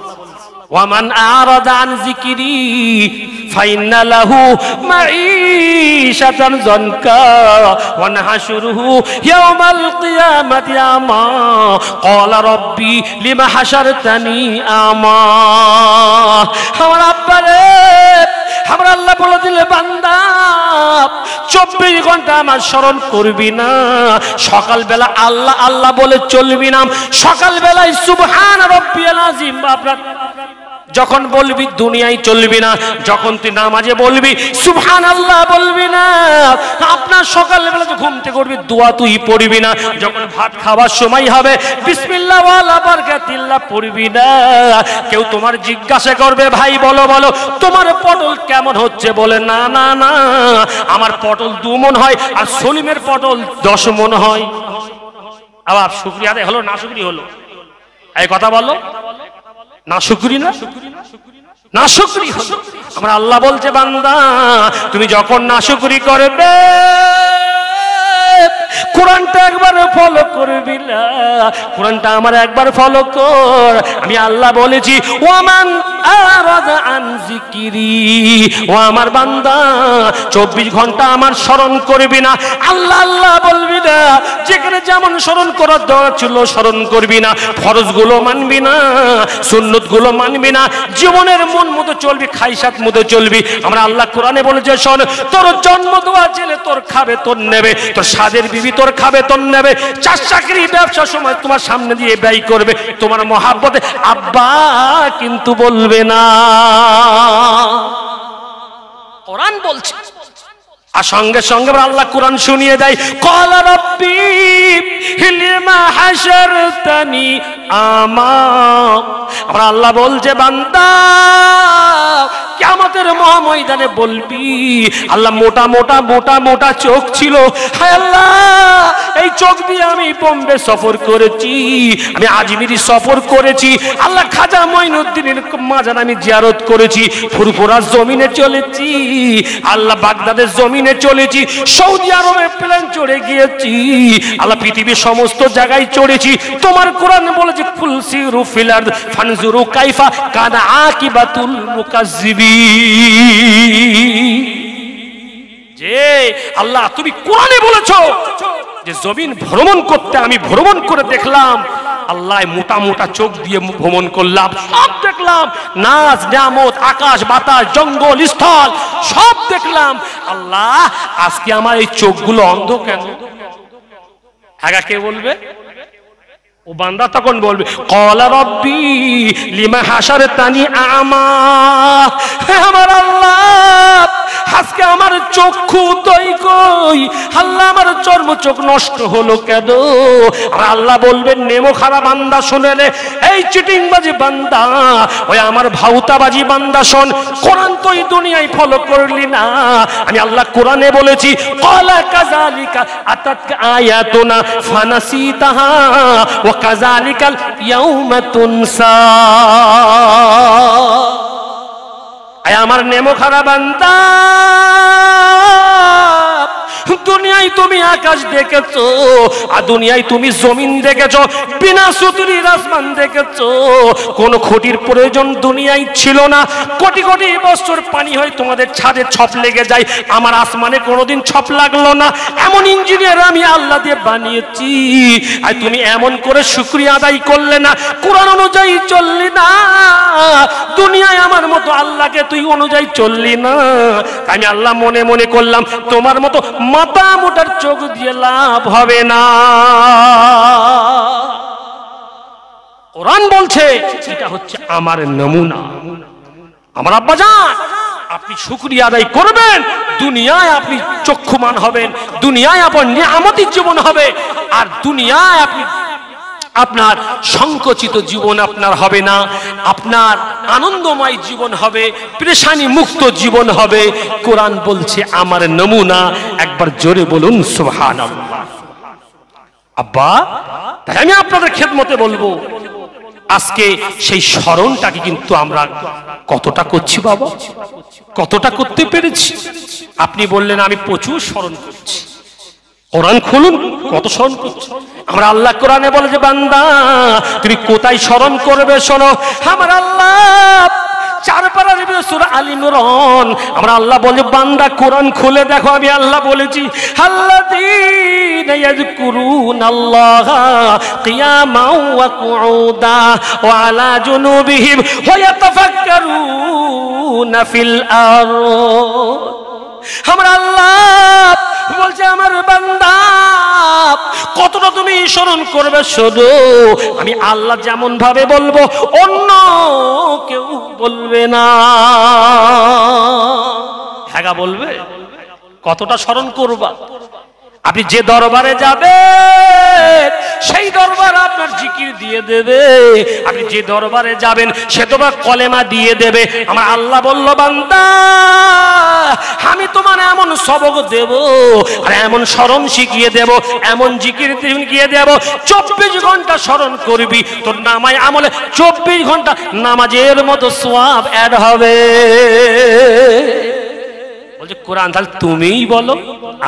ওয়ামান আরাদা আন যিকরি ফাইন্না লাহু মাঈশাতান যানকা ওয়া নাহশুরুহু ইয়াওমাল কিয়ামাতি আমা ক্বালা রাব্বি লিমা হাশারতানি আমা। আমার আব্বারে আমরা আল্লাহ বলে দিলে বান্দা 24 ঘন্টা আমার স্মরণ করবি না, সকালবেলা আল্লাহ আল্লাহ বলে চলবি না, সকালবেলায় সুবহান রাব্বিয়াল আযীম আপনার যখন বলবি দুনিয়ায় চলবি না, যখন তুই নামাজে বলবি সুবহানাল্লাহ বলবি না, আপনার সকালবেলা যে ঘুম থেকে উঠবি দোয়া তুই পড়বি না, যখন ভাত খাওয়ার সময় হবে বিসমিল্লাহ ওয়ালা বারাকাতিল্লাহ পড়বি না। কেউ তোমার জিজ্ঞাসা করবে ভাই বলো বলো তোমার পটল কেমন হচ্ছে, বলে না না না আমার পটল 2 মণ হয় আর সলিমের পটল 10 মণ হয়। আবার শুকরিয়া আদায় হলো না শুকরি হলো, এই কথা বলো না শুকরি না না শুকরি হলো। আমরা আল্লাহ বলছে বান্দা তুমি যখন না শুকরি করবে কোরআনটা একবার ফলো করবি না, কোরআনটা আমার একবার ফলো কর। আমি আল্লাহ বলেছি ওয়ামান আরাদা আন যিকরি, ও আমার বান্দা 24 ঘন্টা আমার স্মরণ করবি না, আল্লাহ আল্লাহ বলবি না, যেখানে যেমন স্মরণ করার দরকার ছিল স্মরণ করবি না, ফরজগুলো মানবি না, সুন্নতগুলো মানবি না, জীবনের মন মতো চলবি, খাইসাত মতো চলবি। আমরা আল্লাহ কোরআনে বলেছে, শোন, তোর জন্ম দেওয়া ছেলে তোর খাবে তোর নেবে, তোর সাদের বিবি তোর খাবে তোর নেবে, চার চাকরি ব্যবসা সময় তোমার সামনে দিয়ে ব্যয় করবে, তোমার মহাব্বতে আব্বা কিন্তু বলবে না। কোরআন বলছে। আর সঙ্গে সঙ্গে আল্লাহ কোরআন শুনিয়ে দেয়, ক্বালা রাব্বি লিমা হাশারতানি আমা। আমরা আল্লাহ বলছে, বান্দা কিয়ামতের মহাময়দানে বলবি, আল্লাহ মোটা মোটা মোটা মোটা চোখ ছিল, হায় আল্লাহ এই চোখ দিয়ে আমি বোম্বে সফর করেছি, আমি আজমিরি সফর করেছি, আল্লাহ খাজা মঈনুদ্দিনের মাজার আমি জিয়ারত করেছি, ফুরফুরার জমিনে চলেছি, আল্লাহ বাগদাদের জমিনে চলেছি, সৌদি আরবে প্লেন চড়ে গিয়েছি, আল্লাহ পৃথিবীর সমস্ত জায়গায় চড়েছি। তোমার কোরআন বলেছে, কুল সিরু ফিল আরদ ফানজুরু কাইফা কানা আকিবাতুল মুকাজ্জিবিন। যে আল্লাহ তুমি কোরআনে বলেছো যে জমিন ভ্রমণ করতে, আমি ভ্রমণ করে দেখলাম, আল্লাহ মোটা মোটা চোখ দিয়ে ভ্রমণ করলাম, সব দেখলাম, নাজ নিয়ামত, আকাশ বাতাস, জঙ্গল স্থল সব দেখলাম, আল্লাহ আজকে আমার এই চোখগুলো অন্ধ কেন? আগা কে বলবে? ও বান্দা তখন বলবে, ক্বালা রাব্বি লিমা হাশারতানি আমা, আমার আল্লাহ আজকে আমার চক্ষু তৈ কই, আল্লাহ আমার চর্ম চোখ নষ্ট হলো কেন? আর আল্লাহ বলবেন, নেমো খারাপ বান্দা শুনে নে, এই চিটিংবাজি বান্দা, ওই আমার ভাউতাবাজি বান্দা শোন, কোরআন তো এই দুনিয়ায় ফলো করলি না, আমি আল্লাহ কোরআনে বলেছি, ক্বালা কাযালিকা আতাতকা আয়াতুনা ফানাসিতাহা ওয়া কাযালিকাল ইয়াউমা তুনসা। আয় আমার নেমো খারাপ বান্দা, দুনিয়ায় তুমি আকাশ দেখেছো, আর দুনিয়ায় তুমি জমিন দেখেছো, বিনা সুতুরির আসমান দেখেছো, কোন খুঁটির প্রয়োজন দুনিয়ায় ছিল না, কোটি কোটি বছর পানি হয় তোমাদের ছাদে ছপ লেগে যায়, আমার আসমানে কোনোদিন ছপ লাগলো না, এমন ইঞ্জিনিয়ার আমি আল্লাহ দিয়ে বানিয়েছি, আর তুমি এমন করে শুকরিয়া আদায় করলে না, কোরআন অনুযায়ী চললি না, দুনিয়ায় আমার মতো আল্লাহকে তুই অনুযায়ী চললি না, আমি আল্লাহ মনে মনে করলাম তোমার মতো মাথা মোটার চোখ দিয়ে লাভ হবে না। কোরআন বলছে এটা হচ্ছে আমার নমুনা। আমার আব্বাজান, আপনি শুকরিয়া আদায় করবেন, দুনিয়ায় আপনি চক্ষুমান হবেন, দুনিয়ায় আপনার নিয়ামতের জীবন হবে, আর দুনিয়ায় আপনি আপনার সংকুচিত জীবন আপনার হবে না, আপনার আনন্দময় জীবন হবে, পেরেশানি মুক্ত জীবন হবে। কোরআন বলছে আমার নমুনা। একবার জোরে বলুন সুবহানাল্লাহ। আব্বা, তাই আমি আপনাদের খেদমতে বলবো, আজকে সেই স্মরণটাকে কিন্তু আমরা কতটা করছি বাবা, কতটা করতে পেরেছি? আপনি বললেন আমি প্রচুর স্মরণ করছি, কোরআন খুলুন, কত স্মরণ করছি আমরা। আল্লাহ কোরআনে বলে যে বান্দা তুমি কোথায় স্মরণ করবে শোনো, আমার আল্লাহ 4 পারার সূরা আল ইমরান, আমরা আল্লাহ বলে বান্দা কোরআন খুলে দেখো, আমি আল্লাহ বলেছি আল্লাযীনা ইয়াযকুরুনাল্লাহা কিয়ামান ওয়া কুউদা ওয়া আলা জুনুবিহিম ওয়া ইয়াতাফাক্কারুনা ফিল আরদ। আমরা আল্লাহ বলছে আমার বান্দা কতটা তুমি স্মরণ করবে শোনো, আমি আল্লাহ যেমন ভাবে বলবো অন্য কেউ বলবে না। হ্যাঁ বলবে, কতটা স্মরণ করবা? আপনি যে দরবারে যাবেন সেই দরবার আপনার জিকির দিয়ে দেবে, আপনি যে দরবারে যাবেন সে তোমার কলেমা দিয়ে দেবে। আমার আল্লাহ বলল বান্দা আমি তোমার এমন সবক দেব আর এমন স্মরণ শিখিয়ে দেব, এমন জিকির শিখিয়ে দেব, 24 ঘন্টা স্মরণ করবি, তোর নামায় আমলে 24 ঘন্টা নামাজের মতো সওয়াব অ্যাড হবে। বলছে কোরআন তাহলে তুমিই বলো,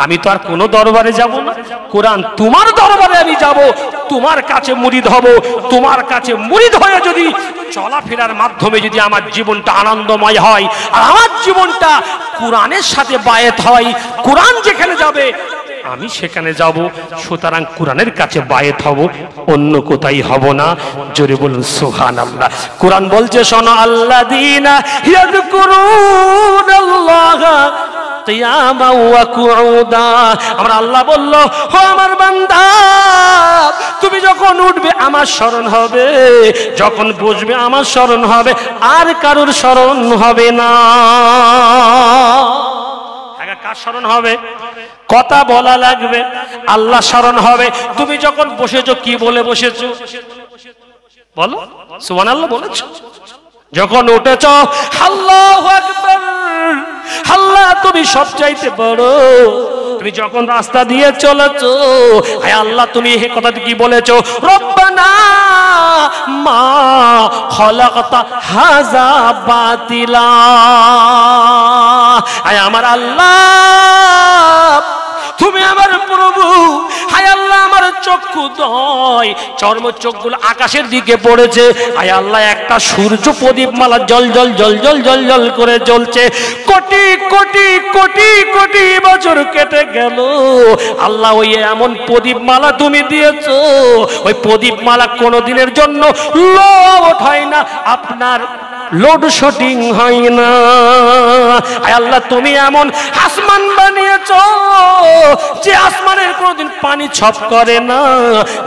আমি তো আর কোনো দরবারে যাব না, কোরআন তোমার দরবারে আমি যাব, তোমার কাছে মুরিদ হব, তোমার কাছে মুরিদ হয়ে যদি চলাফেরার মাধ্যমে যদি আমার জীবনটা আনন্দময় হয় আর আমার জীবনটা কোরআনের সাথে বায়েত হয়, কোরআন যেখানে যাবে আমি সেখানে যাব, সুতরাং কোরআনের কাছে বায়েত হব, অন্য কোথায় হব না। জোরে বলুন সুবহানাল্লাহ। কোরআন বলছে শোনো, আল্লাযীনা ইয়াযকুরুনাল্লাহ কিয়ামান ওয়া কুউদা। আমার আল্লাহ বলল, ও আমার বান্দা, তুমি যখন উঠবে আমার স্মরণ হবে, যখন বসবে আমার স্মরণ হবে, আর কারোর স্মরণ হবে না। কার স্মরণ হবে? কথা বলা লাগবে, আল্লাহ স্মরণ হবে। তুমি যখন বসেছো কি বলে বসেছো? বলো সুবহানাল্লাহ বলেছো। যখন উঠেছো আল্লাহু আকবার, আল্লাহ তুমি সবচাইতে বড়। তুমি যখন রাস্তা দিয়ে চলেছো, হে আল্লাহ তুমি এই কথাটি কি বলেছো? রব্বানা মা খলাকতা হাযা বাতিলা। হে আমার আল্লাহ, তুমি আমার প্রভু। হায় আল্লাহ, আমার চক্ষু নয়, চর্ম চোখগুলো আকাশের দিকে পড়েছে। হায় আল্লাহ, একটা সূর্য প্রদীপমালা জল জল জল জল জল জল করে জ্বলছে। কোটি কোটি কোটি কোটি বছর কেটে গেল, আল্লাহ ওই এমন প্রদীপমালা তুমি দিয়েছো, ওই প্রদীপমালা কোনোদিনের জন্য লোড হয় না, আপনার লোডশেডিং হয় না। আয় আল্লাহ, তুমি এমন আসমান বানিয়েছো যে আসমানের কোনোদিন পানি ছপ করে না,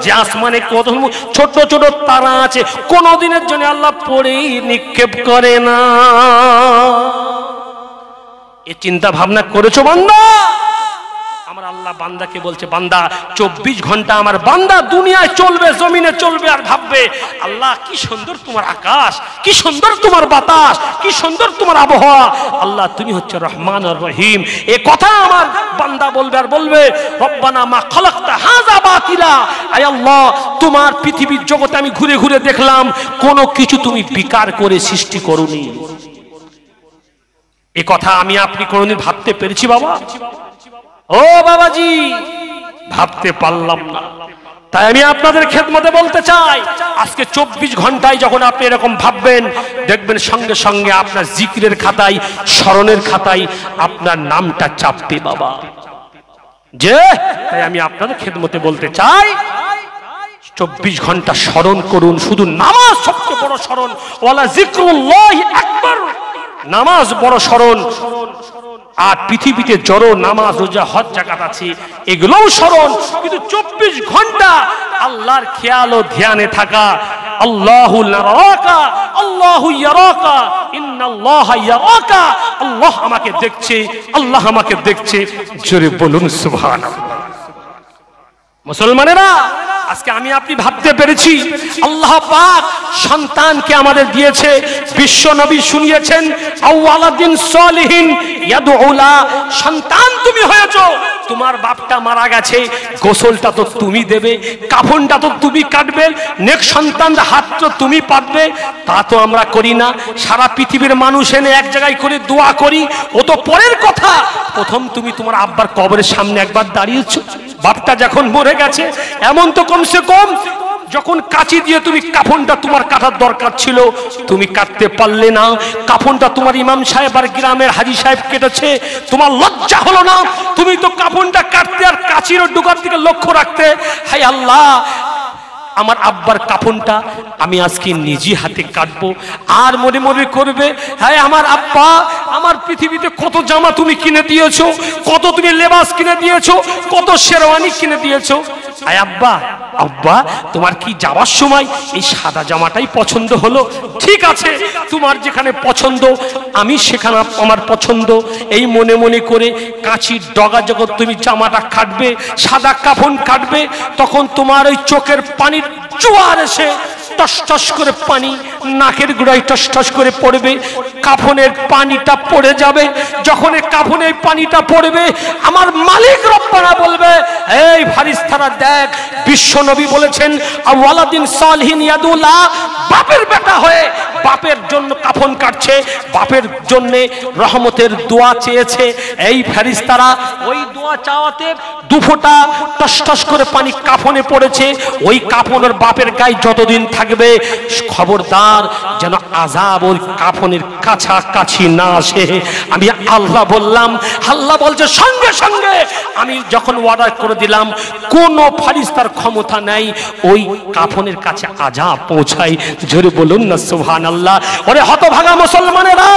যে আসমানে কত ছোট ছোট তারা আছে কোনোদিনের জন্য আল্লাহ পড়েই নিক্ষেপ করে না। এই চিন্তা ভাবনা করেছো বান্দা? আমার আল্লাহ বান্দাকে বলছে, বান্দা 24 ঘন্টা আমার বান্দা দুনিয়ায় চলবে, জমিনে চলবে আর ভাববে, আল্লাহ কি সুন্দর তোমার আকাশ, কি সুন্দর তোমার বাতাস, কি সুন্দর তোমার আবহাওয়া। আল্লাহ তুমি হচ্ছে রহমান আর রহিম। এই কথা আমার বান্দা বলবে আর বলবে, রব্বানা মা খালাকতা হাযা বাতিলা। আয় আল্লাহ, তোমার পৃথিবীর জগতে আমি ঘুরে ঘুরে দেখলাম কোনো কিছু তুমি বিকার করে সৃষ্টি করোনি। এই কথা আমি আপনি কোনোদিন ভাবতে পেরেছি বাবা? ও বাবাজি, ভাবতে পারলাম না। তাই আমি আপনাদের খেদমতে বলতে চাই, আজকে 24 ঘন্টায় যখন আপনি এরকম ভাববেন, দেখবেন সঙ্গে সঙ্গে আপনার জিকিরের খাতায়, স্মরণের খাতায় আপনার নামটা চাপবে বাবা। যে তাই আমি আপনাদের খেদমতে বলতে চাই, 24 ঘন্টা স্মরণ করুন। শুধু নামাজ সবচেয়ে বড় স্মরণ, ওয়ালা যিকরুল্লাহি আকবার। নামাজ বড় স্মরণ। আর পৃথিবীতে জড়ো নামাজ, রোজা, হজ, যাকাত আছে, এগুলোও স্মরণ। কিন্তু 24 ঘন্টা আল্লাহর খেয়াল ও ধ্যানে থাকা। আল্লাহু নারাকা, আল্লাহু ইয়ারাকা, ইন্নাল্লাহা ইয়ারাকা। আল্লাহ আমাকে দেখছে, আল্লাহ আমাকে দেখছে। জোরে বলুন সুবহানাল্লাহ। মুসলমানেরা, আজকে আমি আপনি ভাবতে পেরেছি, আল্লাহ পাক সন্তানকে আমাদের দিয়েছে। বিশ্ব নবী শুনিয়েছেন, আওয়ালাদিন সালিহিন ইয়াদউলা। সন্তান তুমি হয়েছো, তোমার বাপটা মারা গেছে, গোসলটা তো তুমি দেবে, কাফনটা তো তুমি কাটবে, নেক্সট সন্তানদের হাত তো তুমি পাতবে। তা তো আমরা করি না। সারা পৃথিবীর মানুষ এনে এক জায়গায় করে দোয়া করি, ও তো পরের কথা। প্রথম তুমি তোমার আব্বার কবরের সামনে একবার দাঁড়িয়েছো, বাপটা যখন মরে গেছে। এমন তো কমসে কম যখন কাঁচি দিয়ে তুমি কাফনটা তোমার কাটার দরকার ছিল, তুমি কাটতে পারলে না। কাফনটা তোমার ইমাম সাহেব আর গ্রামের হাজী সাহেব কেটেছে, তোমার লজ্জা হলো না? তুমি তো কাফনটা কাটতে আর কাঁচির ডুগার দিকে লক্ষ্য রাখতে। হায় আল্লাহ, আমার আব্বার কাফনটা আমি আজকে নিজে হাতে কাটবো। আর মনে মনে করবে, হ্যাঁ আমার আব্বা, আমার পৃথিবীতে কত জামা তুমি কিনে দিয়েছো, কত তুমি লেবাস কিনে দিয়েছো, কত শেরওয়ানি কিনে দিয়েছো। আয় আব্বা, আব্বা তোমার কি যাওয়ার সময় এই সাদা জামাটাই পছন্দ হলো? ঠিক আছে, তোমার যেখানে পছন্দ আমি সেখানে আমার পছন্দ। এই মনে মনে করে কাঁচির ডগা যখন তুমি জামাটা কাটবে, সাদা কাফন কাটবে, তখন তোমার ওই চোখের পানির জোয়ার এসে টস টস করে পানি নাকের গোড়ায় টস টস করে পড়বে, কাফনের পানিটা পড়ে যাবে। যখন এই কাফনের পানিটা পড়বে, আমার মালিক রব্বানা বলবে, এই ফারিস্তারা দেখ, বিশ্ব নবী বলেছেন, আওয়ালাদিন সালিহিন ইয়াদুলা। বাপের বেটা হয়ে বাপ বাপের জন্য কাফন কাটছে, বাপের জন্য রহমতের দোয়া চেয়েছে। এই ফেরেশতারা ওই দোয়া চাওয়াতে দুফোঁটা টস টস করে পানি কাফনে পড়েছে। ওই কাফনের বাপের গায়ে যতদিন থাকবে খবরদার যেন আযাব ওই কাফনের কাছাকাছি না আসে। আমি আল্লাহ বললাম, আল্লাহ বলছে সঙ্গে সঙ্গে আমি যখন ওয়াদা করে দিলাম কোন ফেরেশতার ক্ষমতা নাই ওই কাফনের কাছে আযাব পৌঁছায়। জোরে বলুন না সুবহানাল্লাহ। ওরে হতভাগা মুসলমানেরা,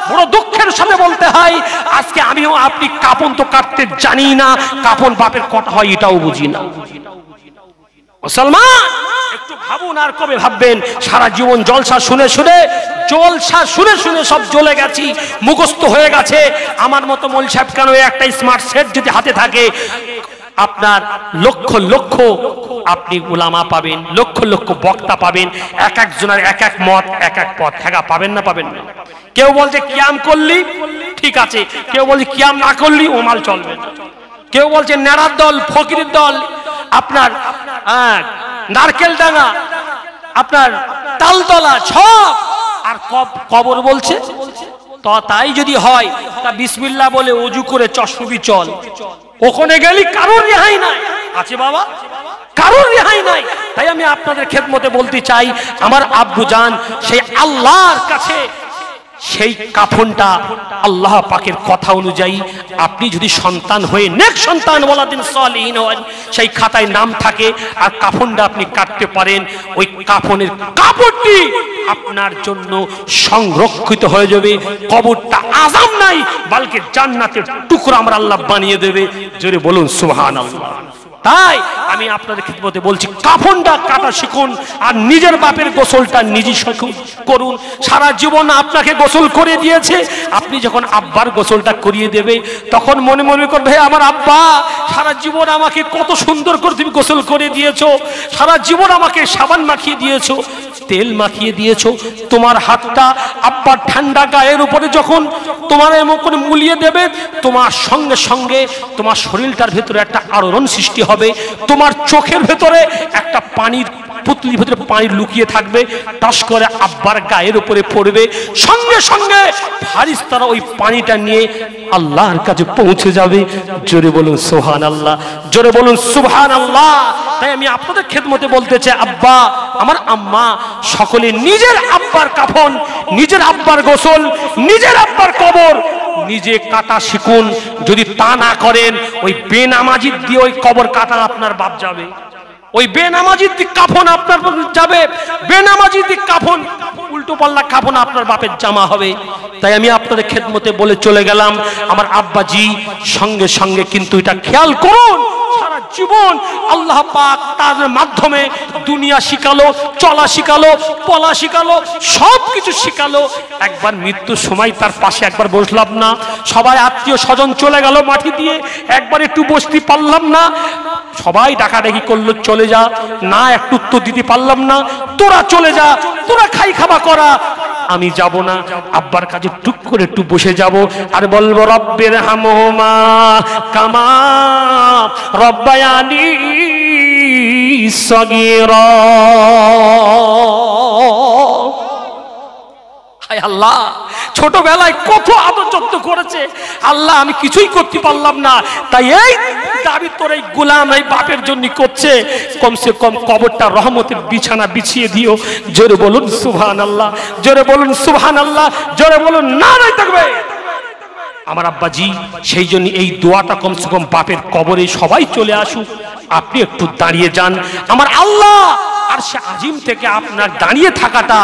বড় দুঃখের সাথে বলতে হয় আজকে আমিও আপনি কাফন তো কাটতে জানি না, কাফন বাপের কটা হয় এটাও বুঝি না। মুসলমান একটু ভাবুন, আর কবে ভাববেন? সারা জীবন জলসা শুনে শুনে সব জ্বলে গেছি, মুখস্থ হয়ে গেছে। আমার মতো মৌলভী সাহেব কেন একটা স্মার্ট সেট যদি হাতে থাকে, আপনার লক্ষ লক্ষ আপনি উলামা পাবেন, লক্ষ লক্ষ বক্তা পাবেন, এক একজনের এক এক মত, এক এক পথ। হ্যাঁ, পাবেন না? পাবেন না। কেউ বলছে কিয়াম করলি ঠিক আছে, কেউ বলছে কিয়াম না করলি ও মাল চলবে না। কেউ বলছে নেড়ার দল, ফকিরের দল, আপনার নারকেল ডাঙ্গা, আপনার তালতলা সব। আর কবর বলছে তো তাই যদি হয় তা বিসমিল্লাহ বলে ওযু করে চশমবি চল, ওখানে গেলি কারোর রেহাই নাই। আছে বাবা, কারোর রেহাই নাই। তাই আমি আপনাদের খেদমতে বলতে চাই, আমার আব্বু জান সেই আল্লাহর কাছে সেই কাফনটা আল্লাহ পাকের কথা অনুযায়ী আপনি যদি সন্তান হয়ে নেক সন্তান ওয়ালাদিন সালিহিন হন, সেই খাতায় নাম থাকে আর কাফনটা আপনি কাটতে পারেন, ওই কাফনের কাপড়টি আপনার জন্য সংরক্ষিত হয়ে যাবে। কবরটা আযাব নাই বলকে জান্নাতের টুকরা আমরা আল্লাহ বানিয়ে দেবে। জোরে বলুন সুবহানাল্লাহ। তাই আমি আপনাদের খিদমতে বলছি কাফনটা কাটা শিখুন আর নিজের বাপের গোসলটা নিজে করুন। সারা জীবন আপনাকে গোসল করে দিয়েছে, আপনি যখন আব্বার গোসলটা করিয়ে দেবে তখন মনে মনে করবে আমার আব্বা সারা জীবন আমাকে কত সুন্দর করে তুমি গোসল করে দিয়েছো, সারা জীবন আমাকে সাবান মাখিয়ে দিয়েছো, তেল মাখিয়ে দিয়েছো। তোমার হাতটা আব্বার ঠান্ডা গায়ের উপরে যখন তোমার এমন করে মুলিয়ে দেবে, তোমার সঙ্গে সঙ্গে তোমার শরীরটার ভেতরে একটা আলোড়ন সৃষ্টি হবে। তোমার চোখের ভেতরে একটা পানির পুতলির ভেতরে পানি লুকিয়ে থাকবে, টস করে আব্বার গায়ের উপরে পড়বে, সঙ্গে সঙ্গে ফেরেশতারা ওই পানিটা নিয়ে আল্লাহর কাছে পৌঁছে যাবে। জোরে বলুন সুবহানাল্লাহ, জোরে বলুন সুবহানাল্লাহ। তাই আমি আপনাদের খেদমতে বলতে চাই, আব্বা আমার আম্মা সকলে নিজের আব্বার কাফন, নিজের আব্বার গোসল, নিজের আব্বার কবর নিজে কাটা শিখুন। যদি তা না করেন ওই বেনামাজি দিয়ে ওই কবর কাটা আপনার বাপ যাবে, ওই বেনামাজির দিক কাফন আপনার যাবে, বেনামাজির দিক কাফন উল্টো পাল্লা কাফন আপনার বাপের জামা হবে। তাই আমি আপনাদের খেদমতে বলে চলে গেলাম, আমার আব্বাজি সঙ্গে সঙ্গে কিন্তু এটা খেয়াল করুন। সারা জীবন আল্লাহ পাক তার মাধ্যমে দুনিয়া শিখালো, চলা শিখালো, পলা শিখালো, সব কিছু শিখালো। একবার মৃত্যুর সময় তার পাশে একবার বসলাম না, সবাই আত্মীয় স্বজন চলে গেল মাটি দিয়ে, একবার একটু বসতে পারলাম না, সবাই ডাকাডাকি করলো চলে যা, না একটু উত্তর দিতে পারলাম না, তোরা চলে যা, তোরা খাই খাওয়া করা, আমি যাব না। আব্বার কাছে টুক করে একটু বসে যাব আর বলবো রব্বির হামহুমা কামা রব্বায়ানি সগীরা। হায় আল্লাহ, ছোটবেলায় কত আদর যত্ন করেছে আল্লাহ, আমি কিছুই করতে পারলাম না। তাই এই দাবি তোর এই গোলাম এই বাপের জন্য করছে, কমসে কম কবরটা রহমতের বিছানা বিছিয়ে দিও। জোরে বলুন সুবহানাল্লাহ, জোরে বলুন সুবহানাল্লাহ, জোরে বলুন নারে তাকবীর। আমার আব্বাজি সেই জন্য এই দোয়াটা কমসে কম বাপের কবরে সবাই চলে আসুক, আপনি একটু দাঁড়িয়ে যান। আমার আল্লাহ আরশে আজিম থেকে আপনার দাঁড়িয়ে থাকাটা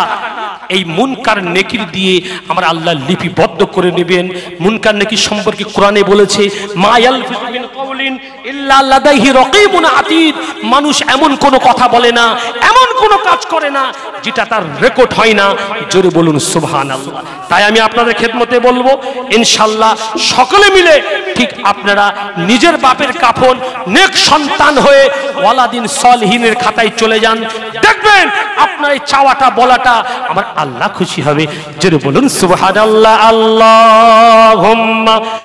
এই মুনকার নেকির দিয়ে আমার আল্লাহ লিপিবদ্ধ করে নেবেন। মুনকার নেকির সম্পর্কে কোরআনে বলেছে মা ইয়ালফিযু মিন কাওলিন ইল্লা লাদাইহি রাকীবুন আতীদ। মানুষ এমন কোনো কথা বলে না, এমন কোনো কাজ করে না যেটা তার রেকর্ড হয় না। জোরে বলুন সুবহানাল্লাহ। তাই আমি আপনাদের খেদমতে বলবো ইনশাআল্লাহ সকলে মিলে ঠিক আপনারা নিজের বাপের কাফন নেক সন্তান হয়ে ওয়ালাদিন সালিহিনের খাতায় চলে যান, দেখবেন আপনার এই চাওয়াটা বলাটা আমার আল্লাহ খুশি হবে। জোরে বলুন সুবহানাল্লাহ। আল্লাহুম্মা